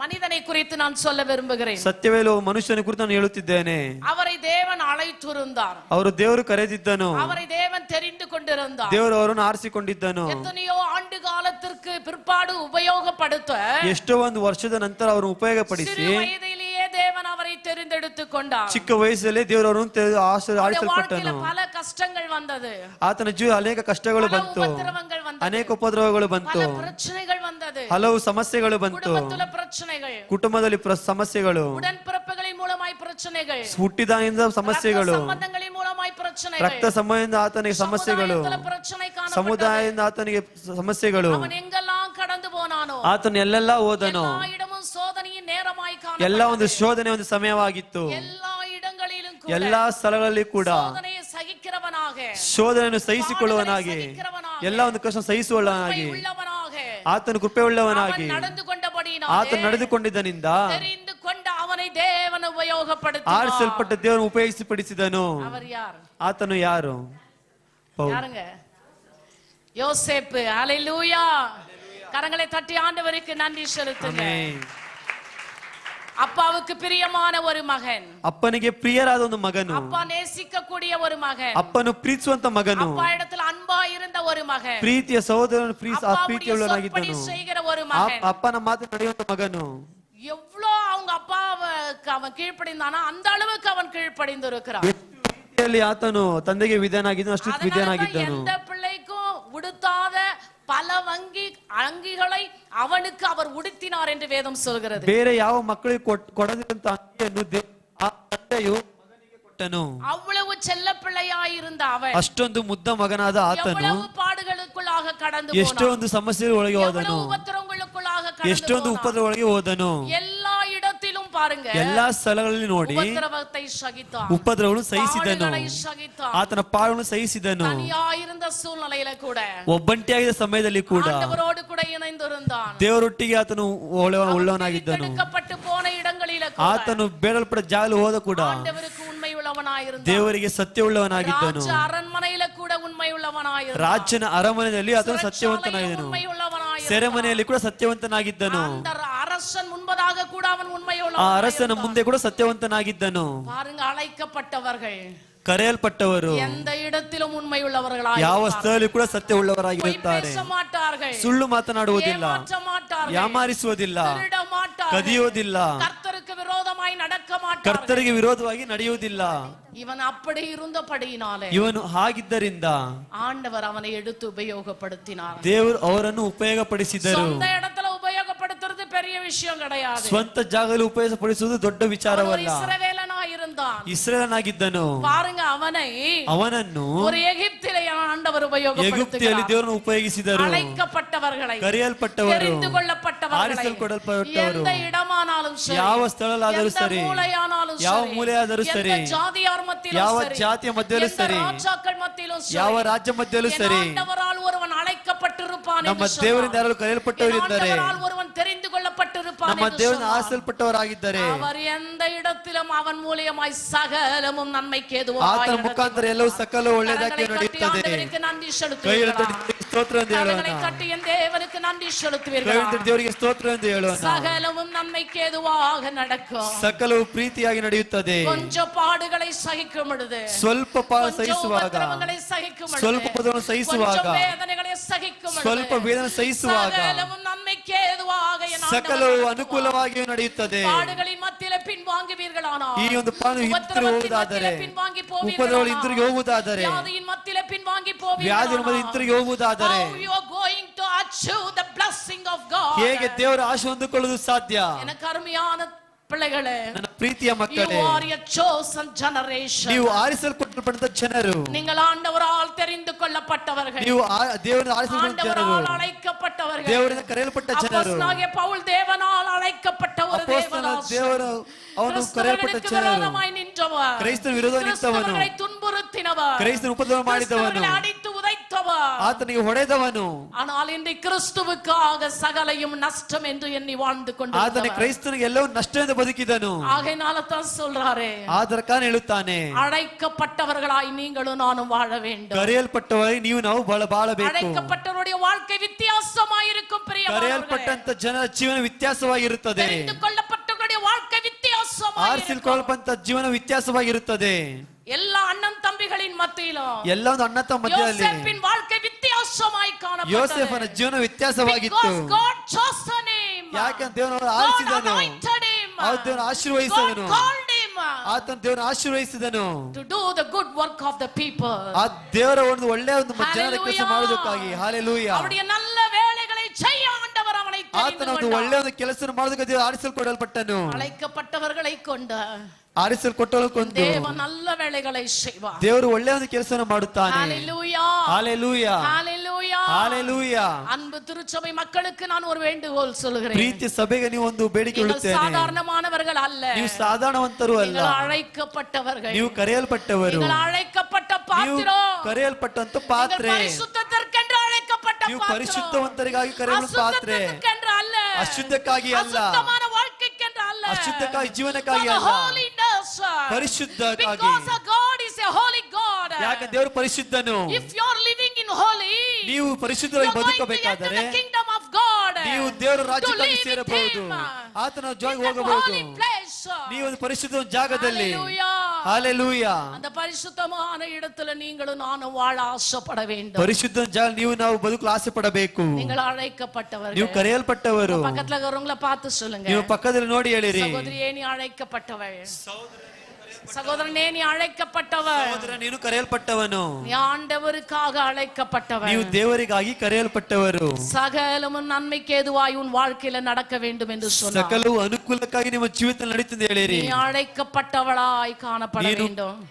மனிதனை குறித்து நான் சொல்ல விரும்புகிறேன். ಸತ್ಯವೇ ಹೇಳುವ ಮನುಷ್ಯನ ಕುರಿತು ನಾನು ಹೇಳುತ್ತಿದ್ದೇನೆ. அவரை தேவன் அழைத்திருந்தார். ಅವರು ದೇವರು ಕರೆದಿದ್ದನು. அவரை தேவன் தெரிந்து கொண்டிருந்தார். ದೇವರು ಅವರನ್ನು ಆರಿಸಿಕೊಂಡಿದ್ದನು. எத்தனையோ ஆண்டு காலத்திற்கு பிற்பாடு உபயோகப்படுத்த ಎಷ್ಟೋ ಒಂದು ವರ್ಷದ ನಂತರ ಅವರು ಉಪಯೋಗಪಡಿಸಿ சிறு வயதிலேயே தேவன் அவரை தெரிந்தெடுத்து கொண்டார். ಚಿಕ್ಕ ವಯಸ್ಸಲ್ಲಿ ದೇವರು ಅವರನ್ನು ಆರಿಸಲ್ಪಟ್ಟನು. பல கஷ்டங்கள் வந்தது. ಆತನ ಜೀವ ಅನೇಕ ಕಷ್ಟಗಳು ಬಂತು, உபத்திரவங்கள் வந்தது, ಅನೇಕ ಉಪದ್ರವಗಳು ಬಂತು, பல பிரச்சனைகள் வந்தது, ಹಲವು ಸಮಸ್ಯೆಗಳು ಬಂತು, குடும்பத்துல பிரச்சனைகள், ಕುಟುಂಬದಲ್ಲಿ ಸಮಸ್ಯೆಗಳು, உடன்பிறப்புகளின் மூலமாய் பிரச்சனைகள், ಹುಟ್ಟಿದಾಗಿಂದ ಸಮಸ್ಯೆಗಳು, ಸಂಬಂಧங்களின் மூலமாய் பிரச்சனைகள், ರಕ್ತ ಸಂಬಂಧದಿಂದ ಆತನಿಗೆ ಸಮಸ್ಯೆಗಳು, பிரச்சனை ಕಾಣப்பட்டது. ಸಮುದಾಯದಿಂದ ಆತನಿಗೆ ಸಮಸ್ಯೆಗಳು. அவன் எங்கெல்லாம் கடந்து போனானோ ಆತನು ಎಲ್ಲೆಲ್ಲ ಹೋದನು. எல்லா இடமும் சோதனையின் நேரமாய் ಎಲ್ಲ ಒಂದು ಶೋಧನೆ ಒಂದು ಸಮಯವಾಗಿತ್ತು. எல்லா இடங்களிலும் ಕೂಡ ಎಲ್ಲಾ ಸ್ಥಳಗಳಲ್ಲಿ ಕೂಡ சோதனையை ಸಹಿக்கிறவனாக, ಶೋಧನೆಯನ್ನು ಸಹಿಸಿಕೊಳ್ಳುವನಾಗಿ, ಎಲ್ಲ ಒಂದು ಕಷ್ಟ ಸಹಿಸುವವನಾಗಿ, உள்ளவனாக ಆತನು ಕೃಪೆ ಉಳ್ಳವನಾಗಿ நடந்து கொண்டபடியினால் ಆತನು ನಡೆದುಕೊಂಡಿದ್ದರಿಂದ தெரிந்து கொண்ட ಅವனை தேவன் ಉಪಯೋಗಪಡಿಸಿದ. ಆರಿಸಲ್ಪಟ್ಟ ದೇವರನ್ನು ಉಪಯೋಗಿಸಿಪಡಿಸಿದನು. அவர் யார்? ಆತನು ಯಾರು? யாருங்க? யோசேப்பு. ஹalleluya. கரங்களை தட்டி ஆண்டவருக்கு நன்றி செலுத்துங்க. ಆಮೆನ್. அப்பாவுக்கு பிரியமான ஒரு மகன், ಅಪ್ಪನಿಗೆ ಪ್ರಿಯರಾದ ಒಂದು ಮಗನು, அப்பா நேசிக்கக்கூடிய ஒரு மகன், ಅಪ್ಪನು ಪ್ರೀತಿಸುವಂತ ಮಗನು, அப்பா இடத்துல அன்பா இருந்த ஒரு மகன், ಪ್ರೀತಿಯ ಸಹೋದರನು அப்பாவுடைய ಪ್ರೀತಿಯುಳ್ಳವನಾಗಿದ್ದನು, சொற்படி செய்கிற ஒரு மகன். ಅಪ್ಪನ ಮಾತು ನಡೆಯುವಂತ ಮಗನು. எவ்வளோ அவங்க அப்பாவுக்கு அவன் கீழ்ப்படிந்தானா அந்த அளவுக்கு அவன் கீழ்ப்படிந்து இருக்கிறான். ರೀತಿಯಲ್ಲಿ ಆತನು ತಂದೆಗೆ ವಿಧೇಯನಾಗಿದ್ದನು, ಅಷ್ಟು ವಿಧೇಯನಾಗಿದ್ದನು. எந்த பிள்ளைக்கும் உடுத்தாத பல ಅಂಗಿகளை ಅವனுக்கு அவர் ಉಡುத்தினார் என்று வேதம் சொல்கிறது. ಬೇರೆ ಯಾವ ಮಕ್ಕಳಿಗೆ ಕೊಡದಿರಂತ ಅಂಗಿಯನ್ನು ಆ ತಂದೆಯು ಮಗನಿಗೆ ಕೊಟ್ಟನು. அவ்வளவு செல்ல பிள்ளையாயிருந்த அவன் ಅಷ್ಟೊಂದು ಮುದ್ದ ಮಗನಾದ ಆತನು எவ்வளவு பாடுகளுக்குள்ளாக கடந்து ಎಷ್ಟೊಂದು ಸಮಸ್ಯೆ ಒಳಗೆ ಹೋದನು, உபத்திரங்களுக்குள்ளாக ಎಷ್ಟೊಂದು கடந்து ಉಪದ್ರ ಒಳಗೆ ಹೋದನು. எல்லா இடத்திலும் பாருங்க ಎಲ್ಲಾ ಸ್ಥಳಗಳಲ್ಲಿ ನೋಡಿ உபத்திரவத்தை சகித்தான், ಉಪದ್ರವಗಳನ್ನು ಸಹಿಸಿದನು, பாடுகளை சகித்தான். ಆತನ ಪಾಡನ್ನು ಸಹಿಸಿದನು. தனியாயிருந்த சூழ்நிலையில கூட ಒಬ್ಬಂಟಿಯಾಗಿದ್ದ ಸಮಯದಲ್ಲಿ ಕೂಡ ஆண்டவரோடு கூட இணைந்திருந்தான். ದೇವರೊಟ್ಟಿಗೆ ಆತನು ಉಳ್ಳವನಾಗಿದ್ದನು. பிரிக்கப்பட்டு போன இடங்களில ಆತನು ಬೇಡಲ್ಪಟ್ಟ ಜಾಗಲು ಹೋದ ಕೂಡ ஆண்டவருக்கு உண்மை உள்ளவனாயிருந்தான். ದೇವರಿಗೆ ಸತ್ಯ ಉಳ್ಳವನಾಗಿದ್ದನು. ராஜ அரண்மனையில ಕೂಡ உண்மை உள்ளவனாயிருந்தான். ರಾಜನ ಅರಮನೆಯಲ್ಲಿ ಆತನು ಸತ್ಯವಂತನಾಗಿದ್ದನು, உண்மை உள்ளவனாயிருந்தான். ಸೆರೆಮನೆಯಲ್ಲಿ ಕೂಡ ಸತ್ಯವಂತನಾಗಿದ್ದನು. அந்த அரசன் முன்பதாக கூட அவன் உண்மை ಆ உள்ளவனாயிருந்தான். ಅರಸನ ಮುಂದೆ ಕೂಡ ಸತ್ಯವಂತನಾಗಿದ್ದನು. பாருங்க, அழைக்கப்பட்டவர்கள் ಕರೆಯಲ್ಪಟ್ಟವರು எந்த இடத்திலும் உண்மை உள்ளவர்களாக ಯಾವ ಸ್ಥಳದಲ್ಲಿ ಕೂಡ ಸತ್ಯ ಉಳ್ಳವರಾಗಿರುತ್ತಾರೆ. பேச மாட்டார்கள், ಸುಳ್ಳು ಮಾತನಾಡುವುದಿಲ್ಲ, ஏமாற்ற மாட்டார்கள், ಯಾಮಾರಿಸುವುದಿಲ್ಲ, திருட மாட்டார்கள், ಕದಿಯೋದಿಲ್ಲ, கர்த்தருக்கு விரோதமாய் நடக்க மாட்டார்கள். ಕರ್ತರಿಗೆ ವಿರೋಧವಾಗಿ ನಡೆಯುವುದಿಲ್ಲ. இவன் அப்படி இருந்தபடியினாலே ಇವನು ಹಾಗಿದ್ದರಿಂದ ஆண்டவர் அவனை எடுத்து உபயோகப்படுத்தினார். ದೇವರು ಅವರನ್ನು ಉಪಯೋಗಪಡಿಸಿದರು. சொந்த இடத்துல உபயோகப்படுத்துறது பெரிய விஷயம் கிடையாது. ಸ್ವಂತ ಜಾಗದಲ್ಲಿ ಉಪಯೋಗಪಡಿಸುವುದು ದೊಡ್ಡ ವಿಚಾರವಲ್ಲ. இஸ்ரவேலனாய் இருந்தான். ಇಸ್ರೇಲನಾಗಿದ್ದನು. பாருங்க, ಅವನನ್ನು ஒரு எகிப்திலே ஆண்டவர் ಎಗುಪ್ತಿಯಲ್ಲಿ உபயோகப்படுத்துகிறார். ದೇವರನ್ನು ಉಪಯೋಗಿಸಿದರು. அழைக்கப்பட்டவர்களை, ಕರೆಯಲ್ಪಟ್ಟವರು, தெரிந்து கொள்ளப்பட்டவர்களை, ಆರಿಸಲ್ಪಡಲ್ಪಟ್ಟವರು, எந்த இடமானாலும் சரி, ಯಾವ ಸ್ಥಳದಲ್ಲಾದರೂ எந்த ಸರಿ, மூலையானாலும் ಯಾವ சரி, ಮೂಲೆಯಾದರೂ எந்த ಸರಿ, ஜாதியார் மத்தியிலும் ಯಾವ சரி, ಜಾತಿಯ ಮಧ್ಯದಲ್ಲೂ எந்த ಸರಿ, ராஜாக்கள் மத்தியிலும் சரி, ಯಾವ ರಾಜ್ಯ ಮಧ್ಯದಲ್ಲೂ என் ಸರಿ, ஆண்டவரால் ஒருவன் அழைக்கப்பட்டிருப்பான் ನಮ್ಮ என்று ದೇವರಿಂದ சொன்னார். ಯಾರು ಕರೆಯಲ್ಪಟ್ಟವರಿದ್ದಾರೆ, என் ஆண்டவரால் ஒருவன் தெரிந்து கொள்ளப்பட்டிருப்பான் ನಮ್ಮ என்று ದೇವರಿಂದ சொன்னார். ಆರಿಸಲ್ಪಟ್ಟವರಾಗಿದ್ದಾರೆ. அவர் எந்த இடத்திலும் அவன் மூலியமாய் சகலமும் நன்மைக்கு ஏதுவாய் ಆತನ நடக்கும். ಮುಖಾಂತರ ಎಲ್ಲವೂ ಸಕಲ ಒಳ್ಳೆಯದಾಗಿ கரங்களை தட்டி ನಡೆಯುತ್ತದೆ. ஆண்டவருக்கு நன்றி ಕೈ செலுத்துவீர்களா? ತಟ್ಟಿ ಸ್ತೋತ್ರ ಎಂದು ಹೇಳೋಣ. கரங்களை தட்டி என் தேவனுக்கு நன்றி ಕೈ செலுத்துவீர்களா? ತಟ್ಟಿ ದೇವರಿಗೆ ಸ್ತೋತ್ರ ಎಂದು ಹೇಳೋಣ. சகலமும் நன்மைக்கு ஏதுவாக நடக்கும். ಸಕಲವು ಪ್ರೀತಿಯಾಗಿ ನಡೆಯುತ್ತದೆ. கொஞ்சம் பாடுகளை சகிக்கும் பொழுது, ಸ್ವಲ್ಪ கொஞ்சம் ಸಹಿಸುವಾಗ, உபத்திரவங்களை சகிக்கும் பொழுது, ಸ್ವಲ್ಪ ಪದವನ್ನು ಸಹಿಸುವಾಗ, கொஞ்சம் வேதனைகளை சகிக்கும் பொழுது, ಸ್ವಲ್ಪ ವೇದನೆ ಸಹಿಸುವಾಗ சகலமும் நன்மைக்கு ஏதுவாக என் ಸಕಲವು ஆண்டவர் ಅನುಕೂಲವಾಗಿಯೂ ನಡೆಯುತ್ತದೆ. பாடுகளின் மத்தியிலே பின்வாங்குவீர்களானால், ಈ ಒಂದು ಪಾನು ಹಿಂತಿರುಗಿ ಹೋಗುವುದಾದರೆ, பின்வாங்கி ಉಪದ್ರವಗಳು ಹಿಂತಿರುಗಿ ಹೋಗುವುದಾದರೆ, வியாதியின் மத்தியிலே பின்வாங்கி ವ್ಯಾಧಿಯ ಮಧ್ಯೆ ಹಿಂತಿರುಗಿ ಹೋಗುವುದಾದರೆ, how you are going to achieve the blessing of God. ಹೇಗೆ ದೇವರ ಆಶೆ ಹೊಂದಿಕೊಳ್ಳುವುದು ಸಾಧ್ಯ? எனக்கு ಅರುமையான பிள்ளைகளே, ನನ್ನ ಪ್ರೀತಿಯ you ಮಕ್ಕಳೇ, are a chosen generation. ನೀವು ಆರಿಸಲ್ಪಟ್ಟಂತ ಜನರು, நீங்கள் ஆண்டவரால் தெரிந்து கொள்ளப்பட்டவர்கள், ನೀವು ದೇವರಿಂದ ಆರಿಸಲ್ಪಟ್ಟ ಜನರು, ஆண்டவரால் அழைக்கப்பட்டவர்கள். ದೇವರಿಂದ ಕರೆಯಲ್ಪಟ್ಟ ಜನರು. அப்போஸ்தலனாகிய ಪೌಲ್ தேவனால் அழைக்கப்பட்ட ஒரு ಅಪೊಸ್ತಲನಾದ தேவದಾಸன். ದೇವರು ಅವನು ಕರೆಯಲ್ಪಟ್ಟ கிறிஸ்தவர்களுக்கு ಜನರು. விரோதமாய் நின்றவர், ಕ್ರೈಸ್ತನ ವಿರೋಧ ನಿಂತವನು, கிறிஸ்தவர்களை துன்புறுத்தினவர், ಕ್ರೈಸ್ತನ ಉಪದ್ರವ ಮಾಡಿದವನು, கிறிஸ்தவர்களை அடித்து உதைத்தவர், அடித்தவன், ಆತನಿಗೆ ಹೊಡೆದವನು, ஆனால் இன்று கிறிஸ்துவுக்காக சகலையும் நஷ்டம் என்று எண்ணி வாழ்ந்து ಆತನ கொண்டிருந்தவன். ಕ್ರೈಸ್ತನಿಗೆ ಎಲ್ಲವೂ ನಷ್ಟವೆಂದು ಬದುಕಿದನು. ஆகையினால தான் சொல்றாரே, ಆದರ ಕಾರಣ ಹೇಳುತ್ತಾನೆ, அழைக்கப்பட்டவர்களாய் நீங்களும் நானும் வாழ வேண்டும். ಕರೆಯಲ್ಪಟ್ಟವரை ನೀವು ನಾವು ಬಾಳಬೇಕು. அழைக்கப்பட்டவருடைய வாழ்க்கை வித்தியாசமாயிருக்கும் பிரியமானவர்களே. ಕರೆಯಲ್ಪಟ್ಟಂತ ಜನರ ಜೀವನ ವ್ಯತ್ಯಾಸವಾಗಿರುತ್ತದೆ. தெரிந்து கொள்ளப்பட்டவருடைய வாழ்க்கை வித்தியாசமாயிருக்கும். ಆರಿಸಿಕೊಳ್ಳಲ್ಪಟ್ಟ ಜೀವನ ವ್ಯತ್ಯಾಸವಾಗಿರುತ್ತದೆ. எல்லா அண்ணன் தம்பிகளின் மத்தியிலும் ಎಲ್ಲ ಒಂದು ಅಣ್ಣ ತಮ್ಮ ಮಧ್ಯದಲ್ಲಿ யோசேப்பின் வாழ்க்கை வித்தியாசமாய் காணப்பட்டது. ಯೋಸೇಫನ ಜೀವನ ವ್ಯತ್ಯಾಸವಾಗಿತ್ತು. Because God chosen him. ಯಾಕಂದ್ರೆ ದೇವರು God ಆರಿಸಿದನು, anointed him. ದೇವರು ಆಶೀರ್ವದಿಸಿದನು, God called him ಆತನ ದೇವರು ಆಶೀರ್ವದಿಸಿದನು to do the good work of the people. ಆ ದೇವರ ಒಂದು ಒಳ್ಳೆಯ ಒಂದು ಜನರ ಕೆಲಸ Hallelujah. ಮಾಡುವುದಕ್ಕಾಗಿ. ಹಾಲೆಲೂಯಾ. அவருடைய நல்ல வேலைகளை செய்ய ஆண்டவர் அவனை ಆತನ தெரிந்து ಒಂದು கொண்டார். ಒಳ್ಳೆಯ ಒಂದು ಕೆಲಸ ಮಾಡುವುದಕ್ಕೆ ದೇವರು ಆರಿಸಲ್ಪಡಲ್ಪಟ್ಟನು. அழைக்கப்பட்டவர்களை கொண்டு ಆರಿಸಲ್ಪಟ್ಟವಳಕ್ಕೊಂದು தேவன் நல்ல வேலைகளை செய்வார். ದೇವರು ಒಳ್ಳೆಯ ಒಂದು ಕೆಲಸವನ್ನು ಮಾಡುತ್ತಾನೆ. Hallelujah. Hallelujah, Hallelujah. ಹಾಲೆಲೂಯಾ. அன்பு திருச்சபை மக்களுக்கு நான் ஒரு வேண்டுகோள் சொல்கிறேன். ಪ್ರೀತಿ ಸಭೆಗೆ ನೀವು ಒಂದು ಬೇಡಿಕೆ நீங்கள் ಇಡುತ್ತೇನೆ. சாதாரணமானவர்கள் அல்ல. ನೀವು ಸಾಧಾರಣವಂತರು ಅಲ್ಲ, நீங்கள் அழைக்கப்பட்டவர்கள். ನೀವು ಕರೆಯಲ್ಪಟ್ಟವರು, நீங்கள் ಅழைக்கப்பட்ட ನೀವು பாத்திரம். ಕರೆಯಲ್ಪಟ್ಟಂತ நீங்கள் ಪಾತ್ರೆ, பரிசுத்தத்திற்கென்று அழைக்கப்பட்ட ನೀವು பாத்திரம். ಪರಿಶುದ್ಧವಂತರಿಗಾಗಿ ಕರೆಯಲು ಪಾತ್ರೆ, அசுத்தத்திற்கென்று அல்ல. ಅಶುದ್ಧಕ್ಕಾಗಿ ಅಲ್ಲ, அசுத்தமான வாழ்க்கைக்கென்று அல்ல. ಅಶುದ್ಧಕ್ಕಾಗಿ ಜೀವನಕ್ಕಾಗಿ For the ಅಲ್ಲ, holiness. ಪರಿಶುದ್ಧಕ್ಕಾಗಿ. Because God is a holy God. ಯಾಕೆ ದೇವರು ಪರಿಶುದ್ಧನು. If you are living in holy, ನೀವು you ಪರಿಶುದ್ಧವಾಗಿ are going to enter ಬದುಕಬೇಕಾದರೆ the kingdom of God. ನೀವು ದೇವರ To ರಾಜ್ಯಕ್ಕಾಗಿ live with ಸೇರಬಹುದು, him. ಆತನ ಜಾಗ In that ಹೋಗಬಹುದು. holy place. ನೀವು ಒಂದು ಪರಿಶುದ್ಧ ಜಾಗದಲ್ಲಿ. Hallelujah. ಹಾಲೆಲೂಯಾ. அந்த பரிசுத்தமான இடத்துல நீங்களும் நானும் வாழ ஆசைப்பட வேண்டும். ಪರಿಶುದ್ಧ ಜಾಗ ನೀವು ನಾವು ಬದುಕಲು ಆಸೆ ಪಡಬೇಕು. நீங்கள் அழைக்கப்பட்டவர்கள். ನೀವು ಕರೆಯಲ್ಪಟ್ಟವರು. பக்கத்துல இருக்கிறவங்கள பார்த்து சொல்லுங்க, ನೀವು ಪಕ್ಕದಲ್ಲಿ ನೋಡಿ ಹೇಳಿರಿ, சகோதரியே நீ அழைக்கப்பட்டவள், சகோதரனே நீ அழைக்கப்பட்டவள், ಸಹೋದರ ನೀನು ಕರೆಯಲ್ಪಟ್ಟವನು, நீ ஆண்டவருக்காக அழைக்கப்பட்டவள். ನೀವು ದೇವರಿಗಾಗಿ ಕರೆಯಲ್ಪಟ್ಟವರು. சகலமும் நன்மைக்கு ஏதுவாய் உன் வாழ்க்கையில நடக்க வேண்டும் என்று சொன்னார். ಸಕಲವು ಅನುಕೂಲಕ್ಕಾಗಿ ನಿಮ್ಮ ಜೀವಿತ ನಡೀತದೆ ಹೇಳಿರಿ. நீ அழைக்கப்பட்டவளாய் காணப்பட வேண்டும்.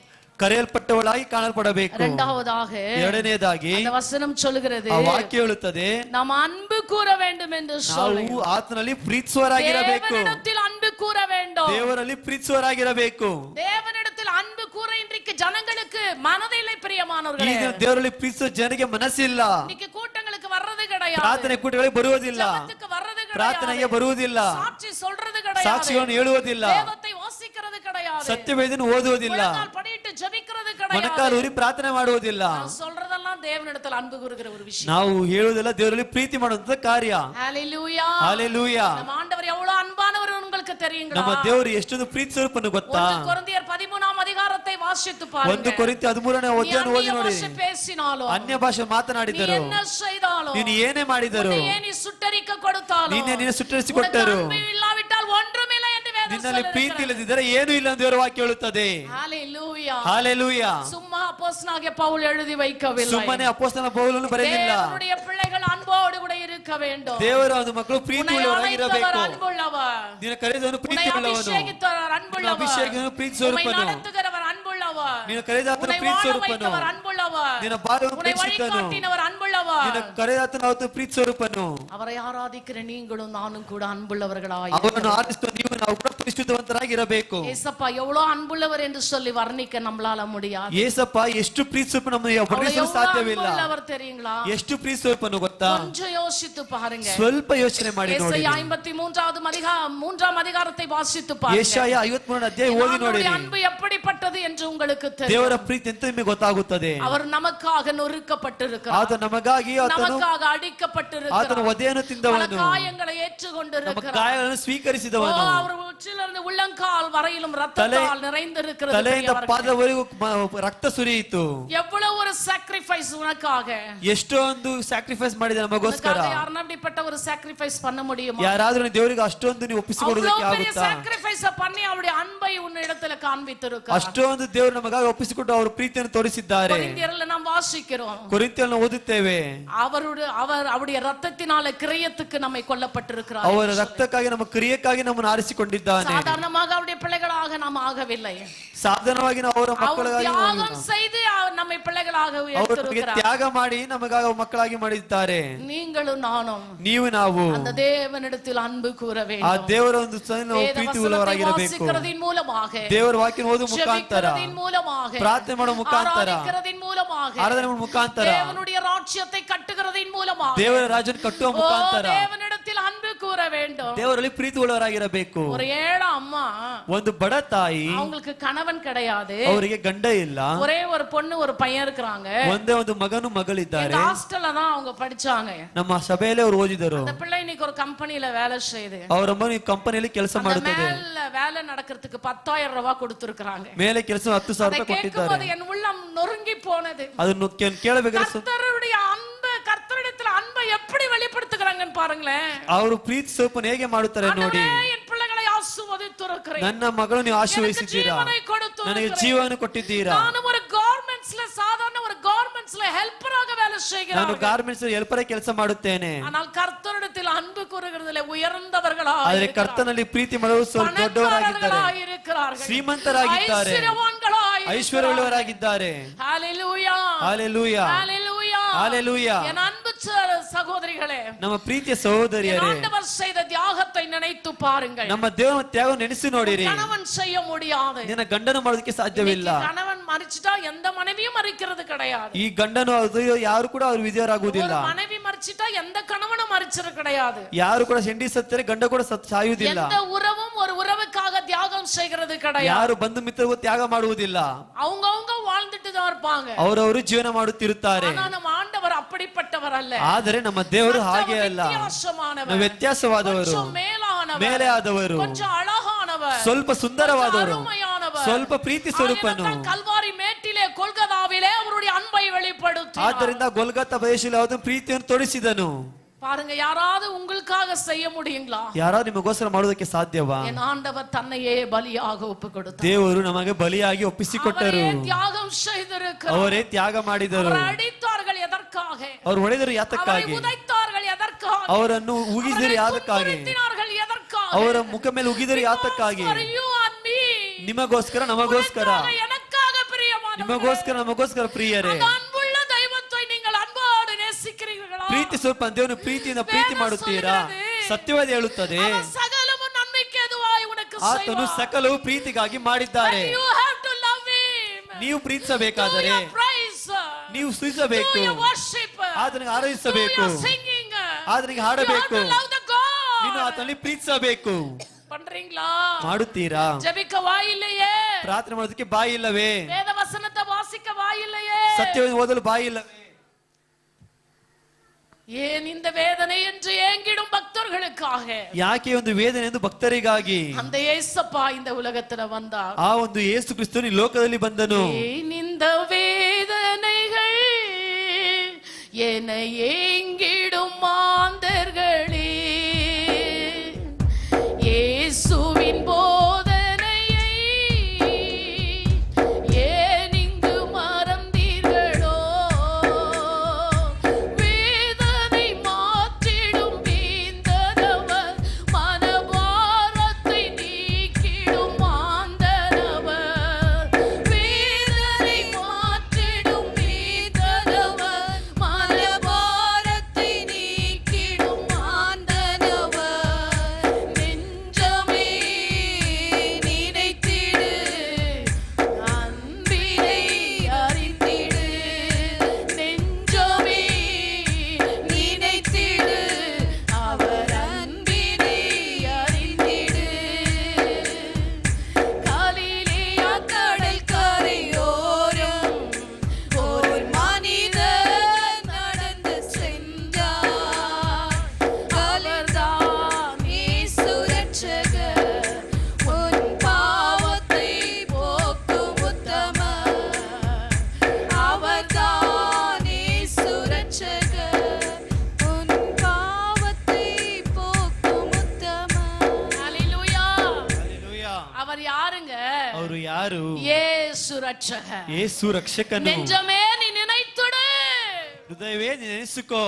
ಕರೆಯಲ್ಪಟ್ಟವಳಾಗಿ ಕಾಣಲ್ಪಡಬೇಕು. இரண்டாவதாக ಎರಡನೇದಾಗಿ அந்த வசனம் சொல்லுகிறது, ಆ ವಾಕ್ಯ ಹೇಳುತ್ತದೆ, நாம் அன்பு கூற வேண்டும் என்று ನಾವು சொல்லி ಆತನಲ್ಲಿ ಪ್ರೀತಿಸುವರಾಗಿರಬೇಕು. தேவனிடத்தில் அன்பு கூற வேண்டும். ದೇವರಲ್ಲಿ ಪ್ರೀತಿಸುವರಾಗಿರಬೇಕು. தேவனிடத்தில் அன்பு கூற இன்றைக்கு ஜனங்களுக்கு மனதில்லை பிரியமானவர்களே. ಈಗ ದೇವರಲ್ಲಿ ಪ್ರೀತಿಸುವ ಜನರಿಗೆ ಮನಸ್ಸಿಲ್ಲ. இன்னைக்கு கூட்டங்களுக்கு வர்றது கிடையாது. ಪ್ರಾರ್ಥನೆ ಕೂಟಗಳಿಗೆ ಬರುವುದಿಲ್ಲ, ஜெபத்துக்கு வர்றது ಪ್ರಾರ್ಥನೆಗೆ கிடையாது. ಬರುವುದಿಲ್ಲ, சாட்சி சொல்றது கிடையாது. ಸಾಕ್ಷಿಗಳನ್ನು ಹೇಳುವುದಿಲ್ಲ, வேதத்தை வாசிக்கிறது கிடையாது. ಸತ್ಯವೇದನ್ನು ಓದುವುದಿಲ್ಲ, முழங்கால் படியிட்டு ಜಪಿக்கிறது கிடையாது. ಮೊಣಕಾಲು ಊರಿ ಪ್ರಾರ್ಥನೆ ಮಾಡುವುದಿಲ್ಲ. நான் சொல்றதெல்லாம் தேவனிடத்தில் அன்பு கூறுகிற ஒரு விஷயம். ನಾವು ಹೇಳುವುದೆಲ್ಲ ದೇವರಲ್ಲಿ ಪ್ರೀತಿ ಮಾಡುವಂತ ಕಾರ್ಯ. ஹalleluya. ಹಾಲೆಲೂಯಾ. நம்ம ஆண்டவர் எவ்வளவு அன்பானவர் உங்களுக்கு தெரியுங்களா? ನಮ್ಮ ದೇವರು ಎಷ್ಟೊಂದು ಪ್ರೀತಿ ಸ್ವರೂಪನು ಗೊತ್ತಾ? 1 கொரிந்தியர் 13ஆம் அதிகாரத்தை வாசித்து பாருங்க. 1 ಕೊರಿಂಥಿ 13ನೇ ಅಧ್ಯಾಯವನ್ನು ಓದಿ ನೋಡಿ. ಭಾಷೆ பேசினாலோ, ಅನ್ಯ ಭಾಷೆ ಮಾತನಾಡಿದರು, என்ன செய்தாலோ, ನೀನು ಏನೇ ಮಾಡಿದರು, ஏனி ಸುಟ್ಟರಿಕ ಕೊಡುತ್ತಾಲೋ, ನಿನ್ನೆ ಸುಟ್ಟರಿಸಿಕೊಟ್ಟರು, ಇಲ್ಲವಿட்டால் ஒன்றுமில்லை ಎಂದು ವೇದ ನಿನ್ನಲ್ಲಿ ಪ್ರೀತಿ ಇಲ್ಲದಿದ್ದರೆ ಏನೂ ಇಲ್ಲ ಎಂದು ದೇವರ ವಾಕ್ಯ ಹೇಳುತ್ತದೆ. ஹalleluya. ಹಾಲೆಲೂಯಾ. சும்மா அப்போஸ்தலனாகிய பவுல் எழுதி வைக்கவில்லை. ಸುಮ್ಮನೆ ಅಪೊಸ್ತಲನ ಪೌಲನು ಬರೆಯಲಿಲ್ಲ. தேவனுடைய பிள்ளைகள் ಅன்போடு ಕೂಡ இருக்க வேண்டும். ದೇವರ ಒಂದು ಮಕ್ಕಳು ಪ್ರೀತಿ ಉಳ್ಳವರಾಗಿರಬೇಕು. அன்புள்ளவர், ನಿನ್ನ ಕರೆದವನು ಪ್ರೀತಿ ಉಳ್ಳವನು, அபிஷேகித்தவர் அன்புள்ளவர், ಅಭಿಷೇಕನು ಪ್ರೀತಿ ಸ್ವರೂಪನು, நடத்துகிறவர் அன்புள்ளவர், ನಿನ್ನ ಕರೆದಾತನ ಪ್ರೀತಿ ಸ್ವರೂಪನು, அன்புள்ளவர், ನಿನ್ನ ಬಾಳವನ್ನು உன்னை ಪ್ರೀತಿಸುತ್ತಾನು, வழிகாட்டினவர் ಅன்பುಳ್ಳவர். ನಿನ್ನ ಕರೆದಾತನ ಅವತ್ತು ಪ್ರೀತಿ ಸ್ವರೂಪನು. அவரை ஆராதிக்கிற நீங்களும் நானும் கூட அன்புள்ளவர்களாய் ಅವರನ್ನು ಆರಿಸುವ ನೀವು ನಾವು ಕೂಡ ಪರಿಶುದ್ಧವಂತರಾಗಿರಬೇಕು. ஏசப்பா எவ்வளவு அன்புள்ளவர் என்று சொல்லி வர்ணிக்க நம்மளால முடியாது. ಏಸಪ್ಪ ಎಷ್ಟು ಪ್ರೀತಿ ಸ್ವರೂಪ ನಮಗೆ ವರ್ಣಿಸಲು எவ்வளவு ಸಾಧ್ಯವಿಲ್ಲ. அன்புள்ளவர் தெரியுங்களா? ಎಷ್ಟು ಪ್ರೀತಿ ಸ್ವರೂಪನು ಗೊತ್ತಾ? கொஞ்சம் யோசித்து பாருங்க. ಸ್ವಲ್ಪ ಯೋಚನೆ ಮಾಡಿ ನೋಡಿ. ஏசாயா 53ஆம் அதிகாரத்தை வாசித்து பாருங்க. ಯೆಶಾಯ 53ನೇ ಅಧ್ಯಾಯ ಓದಿ ನೋಡಿ. அவருடைய அன்பு எப்படிப்பட்டது என்று உங்களுக்கு தெரியும். ದೇವರ ಪ್ರೀತಿ ಎಂತ ನಿಮಗೆ ಗೊತ್ತಾಗುತ್ತದೆ. அவர் நமக்காக நொறுக்கப்பட்டிருக்கிறார். ಆತ ನಮಗಾಗಿ ಆತನು நமக்காக ಅಡಿக்கப்பட்டிருக்கிறார். ಆತನ ವಧೆಯನ್ನು பல ತಿಂದವನು, காயங்களை ನಮ್ಮ ஏற்றுக்கொண்டிருக்கிறார். ಗಾಯಗಳನ್ನು ಸ್ವೀಕರಿಸಿದವನು, அவர் உச்சிலிருந்து உள்ளங்கால் வரையிலும் ரத்தத்தால் நிறைந்திருக்கிறது. ತಲೆಯಿಂದ ಪಾದವರೆಗೂ ರಕ್ತ ಸುರಿಯಿತು. எவ்வளவு ஒரு sacrifice உனக்காக. ಎಷ್ಟೊಂದು ಸ್ಯಾಕ್ರಿಫೈಸ್ ಮಾಡಿದ ನಮಗೋಸ್ಕರ. யாருன்னா அப்படிப்பட்ட ஒரு sacrifice பண்ண முடியுமா? ಯಾರಾದ್ರೂ ದೇವರಿಗೆ ಅಷ್ಟೊಂದು ನೀವು ಒಪ್ಪಿಸಿಕೊಡೋದಕ್ಕೆ அவ்வளவு பெரிய ಆಗುತ್ತಾ? sacrifice பண்ணி அவருடைய அன்பை உன்னிடத்தில் காண்பித்திருக்கிறார். ಅಷ್ಟೊಂದು ದೇವರು ನಮಗಾಗಿ ಒಪ್ಪಿಸಿಕೊಟ್ಟು ಅವರ ಪ್ರೀತಿಯನ್ನು ತೋರಿಸಿದ್ದಾರೆ. கொரிந்தியர்ல நாம் வாசிக்கிறோம். ಕೊರಿಂಥಿಯನ್ನ ಓದುತ್ತೇವೆ. அவருடைய ரத்தத்தினால கிரயத்துக்கு நம்மை கொல்லப்பட்டிருக்கிறார். ಅವರ ರಕ್ತಕ್ಕಾಗಿ ನಮ್ಮ ಕ್ರಿಯೆಗಾಗಿ ನಮ್ಮನ್ನು ಆರಿಸಿಕೊಂಡಿದ್ದಾನೆ. சாதாரணமாக அவருடைய பிள்ளைகளாக நாம் ஆகவில்லை. ಸಾಧನವಾಗಿ ನಾವು ಅವರ அவர் ಮಕ್ಕಳಾಗಿ தியாகம் செய்து நம்மை பிள்ளைகளாக ಅವರಿಗೆ உயர்த்திருக்கிறார். ತ್ಯಾಗ ಮಾಡಿ ನಮಗಾಗಿ ಮಕ್ಕಳಾಗಿ ಮಾಡಿದ್ದಾರೆ. நீங்களும் நானும் ನೀವು ನಾವು அந்த தேவனிடத்தில் அன்பு கூற ಆ வேண்டும். ದೇವರ ಒಂದು ನಾವು ಪ್ರೀತಿ ಉಳ್ಳವರಾಗಿರಬೇಕು. வாசிக்கிறதின் மூலமாக, ದೇವರ ವಾಕ್ಯ ಓದು ಮುಖಾಂತರ, ஜெபிக்கிறதின் மூலமாக, ಪ್ರಾರ್ಥನೆ ಮಾಡೋ ಮುಖಾಂತರ, ஆராதிக்கிறதின் மூலமாக, ಆರಾಧನೆ ಮಾಡೋ ಮುಖಾಂತರ, தேவனுடைய ராஜ்யத்தை கட்டுகிறதின் மூலமாக, ದೇವರ ರಾಜ್ಯನ ಕಟ್ಟುವ ಮುಖಾಂತರ தேவனிடத்தில் அன்பு கூற வேண்டும். ದೇವರಲ್ಲಿ ಪ್ರೀತಿ ಉಳ್ಳವರಾಗಿರಬೇಕು. ஒரு ஏழை அம்மா, ಒಂದು ಬಡ ತಾಯಿ, அவங்களுக்கு கணவன் கிடையாது, ಅವರಿಗೆ ಗಂಡ ಇಲ್ಲ, ஒரே ஒரு பொண்ணு ஒரு பையன் இருக்கிறாங்க. ಒಂದೇ ಒಂದು ಮಗನು ಮಗಳಿದ್ದಾರೆ. ஹாஸ்டல்ல தான் அவங்க படிச்சாங்க. ನಮ್ಮ ಸಭೆಯಲ್ಲಿ ಅವರು ಓದಿದರು. அந்த பிள்ளை இன்னைக்கு ஒரு கம்பெனில வேலை செய்யுது. ಅವರಮ್ಮ ಈ ಕಂಪನಿಯಲ್ಲಿ ಕೆಲಸ ಮಾಡುತ್ತದೆ. மேல வேலை நடக்கிறதுக்கு 10,000 ரூபாய் கொடுத்திருக்காங்க. ಮೇಲೆ ಕೆಲಸ 10,000 ರೂಪಾಯಿ ಕೊಟ್ಟಿದ್ದಾರೆ. என் உள்ளம் நொறுங்கி போனது. ಅದನ್ನು ಕೇಳಬೇಕಾದ್ರೆ கர்த்தருடைய அன்பு, கர்த்தரிடத்தில் அன்பை எப்படி வெளிப்படுத்துகிறாங்கன்னு பாருங்களேன். ಅವರು ಪ್ರೀತಿ ಸ್ವರೂಪನ ಹೇಗೆ ಮಾಡುತ್ತಾರೆ ನೋಡಿ. என் பிள்ளைகளை ஆசீர்வதித்திருக்கிறேன். ನನ್ನ ಮಗಳನ್ನು ನೀವು ಆಶೀರ್ವದಿಸಿದ್ದೀರಾ, ನನಗೆ ಜೀವನ ಕೊಟ್ಟಿದ್ದೀರಾ. ನಾನು ஒரு கார்மெண்ட்ஸ்ல, சாதாரண ஒரு கார்மெண்ட்ஸ்ல ஹெல்ப்பராக வேலை செய்கிறேன். ನಾನು ಗಾರ್ಮೆಂಟ್ಸ್ ಹೆಲ್ಪರ್ ಕೆಲಸ ಮಾಡುತ್ತೇನೆ. ஆனால் கர்த்தரிடத்தில் அன்பு கூறுகிறதிலே உயர்ந்தவர்களாக, ಆದರೆ ಕರ್ತನಲ್ಲಿ ಪ್ರೀತಿ ಮಾಡುವ ದೊಡ್ಡವರಾಗಿದ್ದಾರೆ, ಶ್ರೀಮಂತರಾಗಿದ್ದಾರೆ, ಐಶ್ವರ್ಯವುಳ್ಳವರಾಗಿದ್ದಾರೆ. ஹalleluya, ಹಲ್ಲೆಲೂಯಾ, ஹalleluya, ಹಲ್ಲೆಲೂಯಾ. என் அன்பு சகோதரிகளே, ನಮ್ಮ ಪ್ರೀತಿಯ ಸಹೋದರಿಯರೇ, ஆண்டவர் செய்த தியாகத்தை நினைத்து பாருங்கள். ನಮ್ಮ ದೇವರ ತ್ಯಾಗ ನೆನೆಸಿ ನೋಡಿರಿ. கணவன் செய்ய முடியாது. ನಿನ್ನ ಗಂಡನು ಮಾಡೋದಕ್ಕೆ ಸಾಧ್ಯವಿಲ್ಲ. கணவன் மரிச்சிட்டா எந்த மனைவியும் மரிக்கிறது கிடையாது. ಈ ಗಂಡನು ಅದು ಯಾರು ಕೂಡ ಅವರು ವಿಧೇಯರಾಗುವುದಿಲ್ಲ. மனைவி மரிச்சிட்டா எந்த கணவனும் மரிச்சிறது கிடையாது. ಯಾರು ಕೂಡ ಹೆಂಡತಿ ಸತ್ತರೆ ಗಂಡ ಕೂಡ ಸಾಯುವುದಿಲ್ಲ. எந்த உறவும் ஒரு உறவுக்காக தியாகம் செய்கிறது கிடையாது. ಯಾರು ಬಂಧು ಮಿತ್ರರು ತ್ಯಾಗ ಮಾಡುವುದಿಲ್ಲ. அவங்க வாழ்ந்துட்டு தான் இருப்பாங்க. ಅವರವರು ಜೀವನ ಮಾಡುತ್ತಿರುತ್ತಾರೆ. ஆனா நம்ம ஆண்டவர் அப்படிப்பட்டவர் அல்ல. ಆದರೆ ನಮ್ಮ ದೇವರು ಹಾಗೆ ಅಲ್ಲ. ನಾವು ವ್ಯತ್ಯಾಸವಾದವರು, ಮೇಲೆ ಆದವರು, கொஞ்சம் ಅಳಹಾನவர், ಸ್ವಲ್ಪ ಸುಂದರವಾದವರು, அருமையானவர், ಸ್ವಲ್ಪ ಪ್ರೀತಿ ಸ್ವರೂಪನು. கல்வாரி ಮೇಟಿಲೆ ಕೊಲ್ಗದಾವಿலே அவருடைய அன்பை வெளிப்படுத்தினார். ಆದ್ದರಿಂದ ಗೊಲ್ಗತಾ ಪ್ರದೇಶದಲ್ಲಿ ಅವನ ಪ್ರೀತಿಯನ್ನು ತೋರಿಸಿದನು. பாருங்க, யாராவது உங்களுக்காக செய்ய முடியுங்களா? ಯಾರಾದ್ರೂ ನಿಮಗೋಸ್ಕರ ಮಾಡೋದಕ್ಕೆ ಸಾಧ್ಯವಾ? என் ஆண்டவர் தன்னையே பலியாக ஒப்பு கொடுத்தார். ದೇವರು ನಮಗೆ ಬಲಿಯಾಗಿ ಒಪ್ಪಿಸಿಕೊಟ್ಟರು. தியாகம் செய்திருக்கிறார். ಅವರೇ ತ್ಯಾಗ ಮಾಡಿದರು. அடித்தார்கள் ಎದಕ್ಕಾக? ಅವರು ಹೊಡೆದರು ಯಾತಕ್ಕಾಗಿ? ಉದೈತಾர்கள் ಎದಕ್ಕಾಗಿ? ಅವರನ್ನು ಉಗಿದರು ಯಾತಕ್ಕಾಗಿ? ಎದಕ್ಕಾಗಿ? ಅವರ ಮುಖ ಮೇಲೆ ಉಗಿದರು ಯಾತಕ್ಕಾಗಿ? ನಿಮಗೋಸ್ಕರ, ನಮಗೋಸ್ಕರ, எனக்காக பிரியமானவரೇ, ನಿಮಗೋಸ್ಕರ, ನಮಗೋಸ್ಕರ ಪ್ರಿಯರೇ. அன்புள்ள தெய்வத்தை நீங்கள் அன்போடு நேசிக்கிறீர்களா? ಪ್ರೀತಿ ಸ್ವಲ್ಪ ದೇವರನ್ನು ಪ್ರೀತಿಯಿಂದ ಪ್ರೀತಿ ಮಾಡುತ್ತೀರಾ? ಸತ್ಯವಾದ ಹೇಳುತ್ತದೆ, சகலமும் நன்மைக்கு எதுவாய் உனக்கு ಆತನು ಸಕಲವು ಪ್ರೀತಿಗಾಗಿ ಮಾಡಿದ್ದಾರೆ. you have to love him. ನೀವು ಪ್ರೀತಿಸಬೇಕಾದರೆ ನೀವು ಸ್ತುತಿಸಬೇಕು, ಆತನಿಗೆ ಆರಾಧಿಸಬೇಕು, ಆತನಿಗೆ ಹಾಡಬೇಕು, ನೀನು ಆತನಲ್ಲಿ ಪ್ರೀತಿಸಬೇಕು. பண்றீங்களா? ಮಾಡುತ್ತೀರಾ? ஜெபிக்க வாயில்லையே, ಪ್ರಾರ್ಥನೆ ಮಾಡೋದಕ್ಕೆ ಬಾಯಿ ಇಲ್ಲವೇ? வேத வசனத்தை வாசிக்க வாயில்லையே, ಸತ್ಯವನ್ನು ಓದಲು ಬಾಯಿ ಇಲ್ಲವೇ? ஏன் இந்த வேதனை என்று ஏங்கிடும் பக்தர்களுக்காக, ಯಾಕೆ ಒಂದು ವೇದನೆ ಎಂದು ಭಕ್ತರಿಗಾಗಿ அந்த இயேசப்பா இந்த உலகத்துல வந்தார். ಆ ಒಂದು ಯೇಸು ಕ್ರಿಸ್ತನು ಈ ಲೋಕದಲ್ಲಿ ಬಂದನು. ஏன் இந்த வேதனைகள் என ஏங்கிடும் மாந்தர்களே, இயேசுவின் போதனையை ஏன் இங்கு மறந்தீர்களோ? வேதனை மாற்றிடும் வீந்தனவர், மனபாரத்தை நீக்கிடும் மாந்தனவர். வேதனை மாற்றிடும் வீந்தனவர், மனபாரத்தை நீக்கிடும் மாந்தனவர். நெஞ்சமே நினைத்திடு, அன்பினை அறிந்திடு. நெஞ்சமே நினைத்திடு, அவர் அன்பினை அறிந்திடு. காலிலேயா கடல் கரையோரம் ஒரு மனிதர் நடந்து சென்றார். அவர்தான் இயேசு ரட்சகர், உன் பாவத்தை போக்கும் உத்தமர். அவர்தான் இயேசு ரட்சகர், உன் பாவத்தை போக்கும் உத்தமர். ஹல்லேலூயா. ಹಲ್ಲೆಲೂಯಾ. அவர் யாருங்க? ಅವರು ಯಾರು? இயேசு ரட்சகர். ಯೇಸು ರಕ್ಷಕನು. நெஞ்சமே நீ நினைத்துடு, ಹೃದಯವೇ ನೆನೆಸಿಕೋ.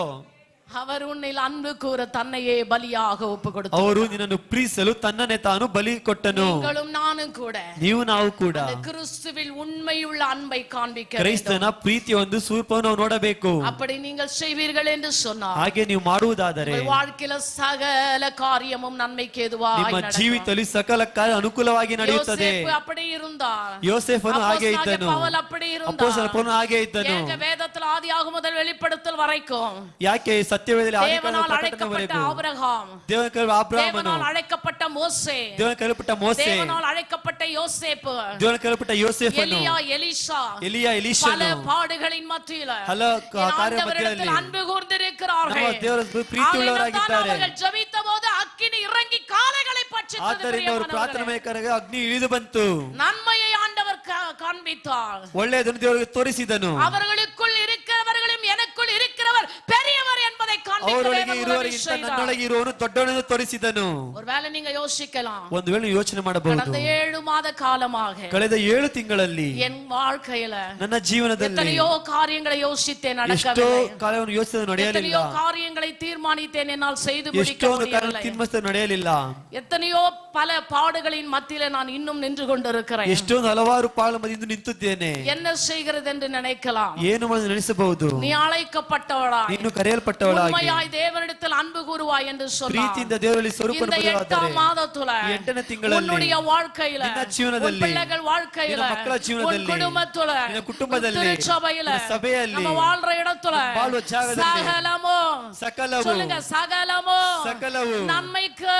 அவர் உன்னில் அன்பு கூற தன்னையே பலியாக ஒப்பு கொடுத்தார். ಅವರು ನಿನ್ನನ್ನು ಪ್ರೀತಿಸಲು ತನ್ನನ್ನೇ ತಾನು ಬಲಿ ಕೊಟ್ಟನು. நீங்களும் நானும் கூட ನೀವು ನಾವು ಕೂಡ அந்த கிறிஸ்துவில் உண்மையுள்ள அன்பை காண்பிக்க வேண்டும். ಕ್ರೈಸ್ತನ ಪ್ರೀತಿಯ ಒಂದು ಸ್ವರೂಪವನ್ನು ನಾವು ನೋಡಬೇಕು. அப்படி நீங்கள் செய்வீர்கள் என்று சொன்னார், ಹಾಗೆ ನೀವು ಮಾಡುವುದಾದರೆ உங்கள் வாழ்க்கையில சகல காரியமும் நன்மைக்கு ஏதுவாய் ನಿಮ್ಮ நடக்கும். ಜೀವಿತದಲ್ಲಿ ಸಕಲ ಕಾರ್ಯ ಅನುಕೂಲವಾಗಿ ನಡೆಯುತ್ತದೆ. யோசேப்பு அப்படி இருந்தார். ಯೋಸೇಫನು ಹಾಗೆ ಇದ್ದನು. பவுல் அப்படி ಅಪೊಸ್ತಲ இருந்தார். ಪೌಲನು ಹಾಗೆ ಇದ್ದನು. ஏக வேதத்தில் ஆதியாகமம் முதல் வெளிப்படுத்தல் வரைக்கும் ಯಾಕೆ ಸತ್ಯವೇದದಲ್ಲಿ தேவனால் அழைக்கப்பட்ட ஆபிரகாம், ದೇವನ ಕೈಯಲ್ಲಿ ಅಬ್ರಹಾಮನು, தேவனால் அழைக்கப்பட்ட மோசே, ದೇವನ ಕೈಯಲ್ಲಿ ಮೋಸೆ, தேவனால் அழைக்கப்பட்ட யோசேப்பு, ದೇವನ ಕೈಯಲ್ಲಿ ಯೋಸೇಫನು, எலியா, எலிஷா, ಎಲಿಯ, ಎಲೀಷನು பல பாடுகளின் மத்தியில ಹಲ ಕಾರ್ಯ ಮಧ್ಯದಲ್ಲಿ அன்பு கூர்ந்திருக்கிறார்கள். ನಮ್ಮ ದೇವರ ಪ್ರೀತಿ ಉಳ್ಳವರಾಗಿದ್ದಾರೆ. அவர்கள் ஜெபித்தபோது அக்கினி இறங்கி காளைகளை பட்சித்தது. ಆದ್ದರಿಂದ ಅವರು ಪ್ರಾರ್ಥನೆ ಮಾಡಬೇಕಾದ್ರೆ ಅಗ್ನಿ ಇಳಿದು ಬಂತು. நன்மையை ஆண்டவர் காண்பித்தார். ಒಳ್ಳೆಯದನ್ನು ದೇವರಿಗೆ ತೋರಿಸಿದನು. அவர்களுக்குள் இருக்கிறவர்களும் எனக்குள் இருக்கிறவர் பெரியவர் என்பதை ಅವರೊಳಗೆ ಇರುವವರಿಗಿಂತ ನನ್ನೊಳಗೆ ಇರುವವನು ದೊಡ್ಡವನೆಂದು ತೋರಿಸಿದನು. ஒருவேளை நீங்க யோசிக்கலாம், ಒಂದು ವೇಳೆ ಯೋಚನೆ ಮಾಡಬಹುದು, கடந்த 7 மாத காலமாக ಕಳೆದ 7 ತಿಂಗಳಲ್ಲಿ என் வாழ்க்கையில ನನ್ನ ಜೀವನದಲ್ಲಿ எத்தனையோ காரியங்களை யோசித்தேன், ಎಷ್ಟೋ நடக்கவில்லை. ಕಾಲವನ್ನು ಯೋಚಿಸಿದ ನಡೆಯಲಿಲ್ಲ. எத்தனையோ காரியங்களை தீர்மானித்தேன், என்னால் செய்து முடிக்க ಎಷ್ಟೊಂದು ಕಾರ್ಯ முடியவில்லை. ತೀರ್ಮಾನಿಸಿದ ನಡೆಯಲಿಲ್ಲ. எத்தனையோ பல பாடுகளின் மத்தியில நான் இன்னும் நின்று கொண்டிருக்கிறேன். ಎಷ್ಟೊಂದು ಹಲವಾರು ಪಾಳು ಮಧ್ಯೆ ನಿಂತಿದ್ದೇನೆ. என்ன செய்கிறது என்று நினைக்கலாம். ಏನು ಮಾಡಿ ನೆನೆಸಬಹುದು. நீ அழைக்கப்பட்டவளாய், ಇನ್ನು ಕರೆಯಲ್ಪಟ್ಟವಳಾಗಿ உண்மையாய் தேவனிடத்தில் அன்பு கூறுவாய் என்று சொன்னார். ಪ್ರೀತಿಯಿಂದ ದೇವರಲ್ಲಿ ಸ್ವರೂಪವನ್ನು இந்த ಪಡೆಯುವುದಾದರೆ 8ஆம் மாதத்துல 8ನೇ ತಿಂಗಳಲ್ಲಿ உன்னுடைய வாழ்க்கையில, ನಿನ್ನ ಜೀವನದಲ್ಲಿ, உன் பிள்ளைகள் வாழ்க்கையில, ನಿನ್ನ ಮಕ್ಕಳ ಜೀವನದಲ್ಲಿ, உன் குடும்பத்துல, ನಿನ್ನ ಕುಟುಂಬದಲ್ಲಿ, உன் திருச்சபையில, ನಿನ್ನ ಸಭೆಯಲ್ಲಿ, நம்ம வாழ்ற இடத்துல ಬಾಳುವ ಜಾಗದಲ್ಲಿ சகலமோ, ಸಕಲವು, சொல்லுங்க, சகலமோ ಸಕಲವು நன்மைக்கு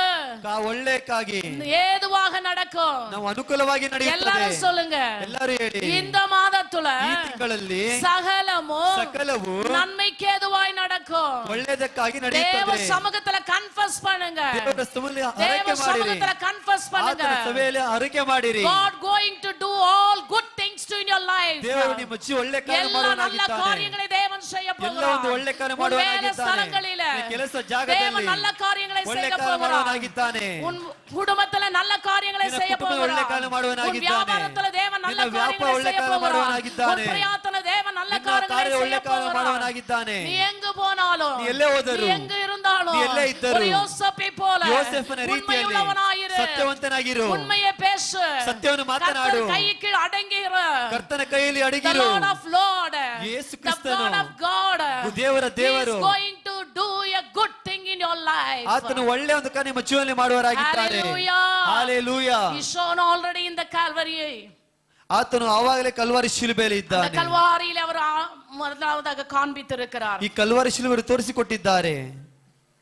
ಒಳ್ಳೆಯಕ್ಕಾಗಿ ஏதுவாக நடக்கும். ನಾವು ಅನುಕೂಲವಾಗಿ ನಡೆಯುತ್ತದೆ. எல்லாரும் சொல்லுங்க, ಎಲ್ಲರೂ ಹೇಳಿ, இந்த மாதத்துல ಈ ತಿಂಗಳಲ್ಲಿ சகலமோ ಸಕಲವು நன்மைக்கு ஏதுவாய் நடக்கும். ಒಳ್ಳೆಯದಕ್ಕಾಗಿ தேவ ನಡೆಯುತ್ತದೆ. சமூகத்துல கன்ஃபஸ் பண்ணுங்க. ದೇವರ ಸಭೆಯಲ್ಲಿ தேவ ಅರಿಕೆ ಮಾಡಿರಿ. சமூகத்துல கன்ஃபஸ் பண்ணுங்க. ಆತನ ಸಭೆಯಲ್ಲಿ ಅರಿಕೆ ಮಾಡಿರಿ. God going to do all good things to in your life. ದೇವರು ನಿಮ್ಮ ಜೀವ ಒಳ್ಳೆ ಕಾರ್ಯ எல்லா நல்ல ಮಾಡುವವನಾಗಿದ್ದಾನೆ. காரியங்களை தேவன் செய்ய ಎಲ್ಲ ಒಂದು போகிறார். ಒಳ್ಳೆ ಕಾರ್ಯ உன் வேலை ಮಾಡುವವನಾಗಿದ್ದಾನೆ. ஸ்தலங்களிலே ನಿನ್ನ ಕೆಲಸ தேவன் ಜಾಗದಲ್ಲಿ நல்ல காரியங்களை ಒಳ್ಳೆ செய்ய ಕಾರ್ಯ போகிறார். ಮಾಡುವವನಾಗಿದ್ದಾನೆ. உன் குடும்பத்துல நல்ல காரியங்களை ನಿನ್ನ செய்ய ಕುಟುಂಬದಲ್ಲಿ ಒಳ್ಳೆ போகிறார். ಕಾರ್ಯ உன் ಮಾಡುವವನಾಗಿದ್ದಾನೆ. வியாபாரத்துல தேவன் நல்ல ನಿನ್ನ ವ್ಯಾಪಾರ காரியங்களை ಒಳ್ಳೆ செய்ய ಕಾರ್ಯ போகிறார். ಮಾಡುವವನಾಗಿದ್ದಾನೆ. உன் பிரயாத்தன தேவன் நல்ல ನಿನ್ನ காரியங்களை ಕಾರ್ಯ ಒಳ್ಳೆ செய்ய ಕಾರ್ಯ போகிறார். ಮಾಡುವವನಾಗಿದ್ದಾನೆ. நீ எங்கு போனாலும், ನೀ ಎಲ್ಲೇ ಹೋದರೂ, நீ எங்கு இருந்தாலும், நீ ಎಲ್ಲೇ ಇದ್ದರೂ, ஒரு யோசேப்பை போல ಯೋಸೇಫನ ರೀತಿಯಲ್ಲಿ உண்மையுள்ளவனாயிரு. ಸತ್ಯವಂತನಾಗಿರು. உண்மையை பேசு. ಸತ್ಯವನ್ನು ಮಾತನಾಡು. கர்த்தர் கைக்கு அடங்கிரு. ಕರ್ತನ ಕೈಯಲ್ಲಿ The ಅಡಗಿರು. Lord of Lord, Yesu the ಕ್ರಿಸ್ತನು, God of God, ದೇವರ He is ದೇವರು, going to do a good thing in your life. ಆತನು ಒಳ್ಳೆ ಒಂದು ಕಾರ್ಯ ನಿಮ್ಮ ಜೀವನದಲ್ಲಿ ಮಾಡುವವರಾಗಿದ್ದಾರೆ. Hallelujah. Hallelujah. He's shown already in the Calvary. ಆತನು ಆವಾಗಲೇ ಕಲ್ವಾರಿ ಶಿಲುಬೆಯಲ್ಲಿ அந்த ಇದ್ದಾನೆ. கல்வாரியில் அவர் முதலாவதாக காண்பித்திருக்கிறார். ಈ ಕಲ್ವಾರಿ ಶಿಲುಬೆಯನ್ನು ತೋರಿಸಿಕೊಟ್ಟಿದ್ದಾರೆ.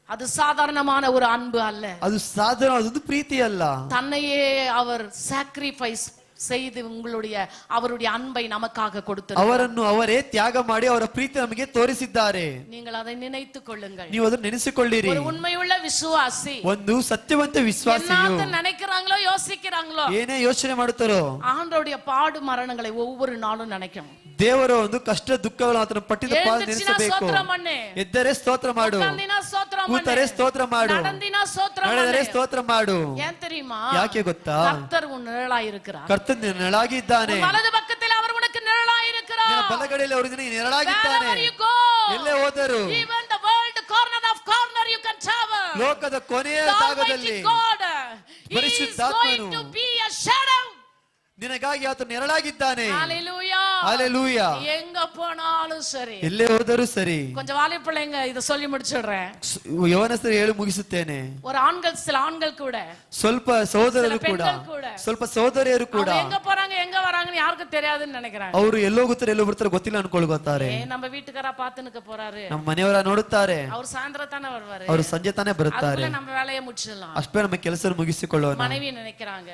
அது சாதாரணமான ஒரு அன்பு அல்ல. ಅದು ಸಾಧಾರಣವಾದ ಪ್ರೀತಿ ಅಲ್ಲ. தன்னையே அவர் சாக்ரிஃபைஸ் செய்து அவருடைய அன்பை நமக்காக கொடுத்தார். ಅವರನ್ನು ಅವರೇ ತ್ಯಾಗ ಮಾಡಿ ಅವರ ಪ್ರೀತಿ ನಮಗೆ ತೋರಿಸಿದ್ದಾರೆ. நீங்கள் அதை நினைத்துக் கொள்ளுங்கள். ನೀವು ಅದನ್ನು ನೆನೆಸಿಕೊಳ್ಳಿರಿ. ஒரு உண்மையுள்ள விசுவாசி ಒಂದು ಸತ್ಯವಂತ ವಿಶ್ವಾಸಿಯು என்ன நினைக்கிறாங்களோ யோசிக்கிறாங்களோ, ಏನೇ ಯೋಚನೆ ಮಾಡುತ್ತಾರೋ ஆண்டவருடைய பாடு மரணங்களை ஒவ்வொரு நாளும் நினைக்கணும். ದೇವರ ಒಂದು ಕಷ್ಟ ದುಃಖಗಳು ಆತನ ಪಟ್ಟಿದ ಪಾಲು எழுந்திருச்சினா ನೆನೆಸಬೇಕು. ಸ್ತೋತ್ರ பண்ணு, ಎದ್ದರೆ ಸ್ತೋತ್ರ ಮಾಡು, உட்கார்ந்தினா ஸ்தோத்திரம் ಕೂತರೆ பண்ணு, ಸ್ತೋತ್ರ ಮಾಡು, நடந்தினா ஸ்தோத்திரம் ನಡೆದರೆ பண்ணு. ಸ್ತೋತ್ರ ಮಾಡು. ஏன் தெரியுமா? ಯಾಕೆ ಗೊತ್ತಾ? கர்த்தர் உன் நிழலாய் இருக்கிறார். ಕರ್ತನ ನೆರಳಾಗಿದ್ದಾನೆ. உன் வலது பக்கத்தில் அவர் உனக்கு நிழலாய் இருக்கிறார். ನಿನ್ನ ಬಲಗಡೆಯಲ್ಲಿ ಅವರು ನಿನಗೆ ನೆರಳಾಗಿದ್ದಾನೆ. Wherever you go, ಎಲ್ಲೇ ಹೋದರು, even the world corner of corner you can travel. ಲೋಕದ ಕೊನೆಯ The ಭಾಗದಲ್ಲಿ Almighty God, He is ಪರಿಶುದ್ಧಾತ್ಮನು going to be a shadow. ನಿನಗಾಗಿ ಆತ ನೆರಳಾಗಿದ್ದಾನೆ. Hallelujah. Hallelujah. எங்க போனாலும் சரி. ಎಲ್ಲೇ ಹೋದರೂ ಸರಿ. கொஞ்சம் வாலி பிள்ளைங்க இத சொல்லி முடிச்சிடுறேன். ಯವನಸ್ಥರು ಹೇಳಿ ಮುಗಿಸುತ್ತೇನೆ. ஒரு ஆண்கள் சில ஆண்கள் கூட, ಸ್ವಲ್ಪ ಸಹೋದರರು சில ಕೂಡ, பெண்கள் கூட, ಸ್ವಲ್ಪ ಸಹೋದರಿಯರು ಕೂಡ அவங்க எங்க போறாங்க எங்க வராங்கன்னு யாருக்கும் தெரியாதுன்னு நினைக்கிறாங்க. ಅವರು ಎಲ್ಲೋಗುತ್ತಾರೆ ಎಲ್ಲೋ ಬರ್ತಾರೆ ಗೊತ್ತಿಲ್ಲ ಅನ್ಕೊಳ್ತಾರೆ. நம்ம வீட்டுக்கார பாத்துனுக்க போறாரு, ನಮ್ಮ ಮನೆಯವರ ನೋಡುತ್ತಾರೆ, அவர் சாயந்தரம் தானே வருவாரு, ಅವರು ಸಂಜೆ ತಾನೇ ಬರುತ್ತಾರೆ, அதுக்குள்ள நம்ம வேலையை முடிச்சிடலாம். ಅಷ್ಟೇ ನಮ್ಮ ಕೆಲಸ ಮುಗಿಸಿಕೊಳ್ಳೋಣ மனைவி நினைக்கிறாங்க,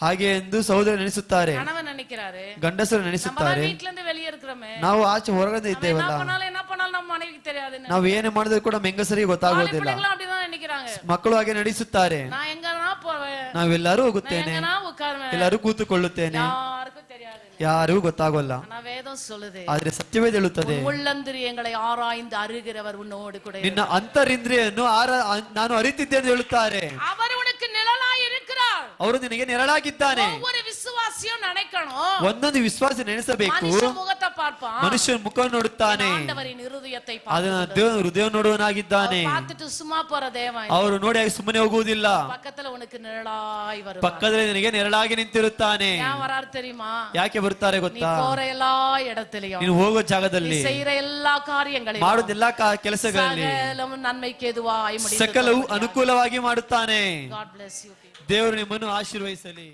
ಹಾಗೆ ಎಂದು ಸಹೋದರ ನೆನೆಸುತ್ತಾರೆ, கணவன் நினைக்கிறாரு, ಗಂಡಸರು நம்ம ನೆನೆಸುತ್ತಾರೆ. வீட்ல இருந்து வெளியே இருக்கிறோமே, ನಾವು ಆಚೆ ಹೊರಗಡೆ என்ன ಇದ್ದೇವಲ್ಲ, பண்ணாலும் நம்ம மனைவிக்கு தெரியாதுன்னு ನಾವು ಏನೇ ಮಾಡಿದ್ರು ಕೂಡ ಹೆಂಗಸರಿಗೆ ಗೊತ್ತಾಗೋದಿಲ್ಲ. பிள்ளைங்களும் அப்படிதான் நினைக்கிறாங்க. ಮಕ್ಕಳು ಹಾಗೆ ನಡೆಸುತ್ತಾರೆ. நான் எங்கன்னா போவேன், ನಾವೆಲ್ಲರೂ நான் ಹೋಗುತ್ತೇನೆ, எங்கன்னா உட்காருவேன், ಎಲ್ಲರೂ ಕೂತುಕೊಳ್ಳುತ್ತೇನೆ, யாருக்கும் தெரியாது. ಯಾರಿಗೂ ಗೊತ್ತಾಗೋಲ್ಲ. ஆனா வேதம் சொல்லுது, ಆದ್ರೆ ಸತ್ಯವೇದ ಹೇಳುತ್ತದೆ, உன் உள்ளந்திரியங்களை ஆராய்ந்து அறிகிறவர் உன்னோடு கூட ನಿನ್ನ இருக்கிறார். ಅಂತರಿಂದ್ರಿಯನ್ನು ನಾನು ಅರಿತಿದ್ದೆ ಎಂದು ಹೇಳುತ್ತಾರೆ. அவர் உனக்கு நிழலாய் இருக்கிறார். ಅವರು ನಿನಗೆ ನೆರಳಾಗಿದ್ದಾನೆ. ஒவ்வொரு விசுவாசியும் நினைக்கணும், ಒಂದೊಂದು ವಿಶ್ವಾಸ ನೆನೆಸಬೇಕು. மனுஷ முகத்தை பார்ப்பான், ಮನುಷ್ಯನ ಮುಖವನ್ನು ನೋಡುತ್ತಾನೆ, ஆண்டவரின் இருதயத்தை ಅದನ್ನ பார்த்து ದೇವರ ಹೃದಯ ನೋಡುವನಾಗಿದ್ದಾನೆ. பார்த்துட்டு ಸುಮ್ಮಾ போற தேவன் ಅವರು ನೋಡಿ ಹಾಗೆ ಸುಮ್ಮನೆ ಹೋಗುವುದಿಲ್ಲ, பக்கத்துல உனக்கு நிழலாய் வருவார். ಪಕ್ಕದಲ್ಲಿ ನಿನಗೆ ನೆರಳಾಗಿ ನಿಂತಿರುತ್ತಾನೆ. ஏன் வரார் தெரியுமா? ಯಾಕೆ ಬರ್ತಾರೆ நீ ಗೊತ್ತಾ? போற எல்லா இடத்திலையும், ನೀನು ಹೋಗೋ நீ ಜಾಗದಲ್ಲಿ, செய்யற எல்லா காரியங்களிலும், ಮಾಡೋದೆಲ್ಲ ಕೆಲಸಗಳಲ್ಲಿ சகலமும் நன்மைக்கு எதுவாய் முடிந்து ಸಕಲವು ಅನುಕೂಲವಾಗಿ ಮಾಡುತ್ತಾನೆ. God bless you people. ದೇವರು ನಿಮ್ಮನ್ನು ಆಶೀರ್ವದಿಸಲಿ.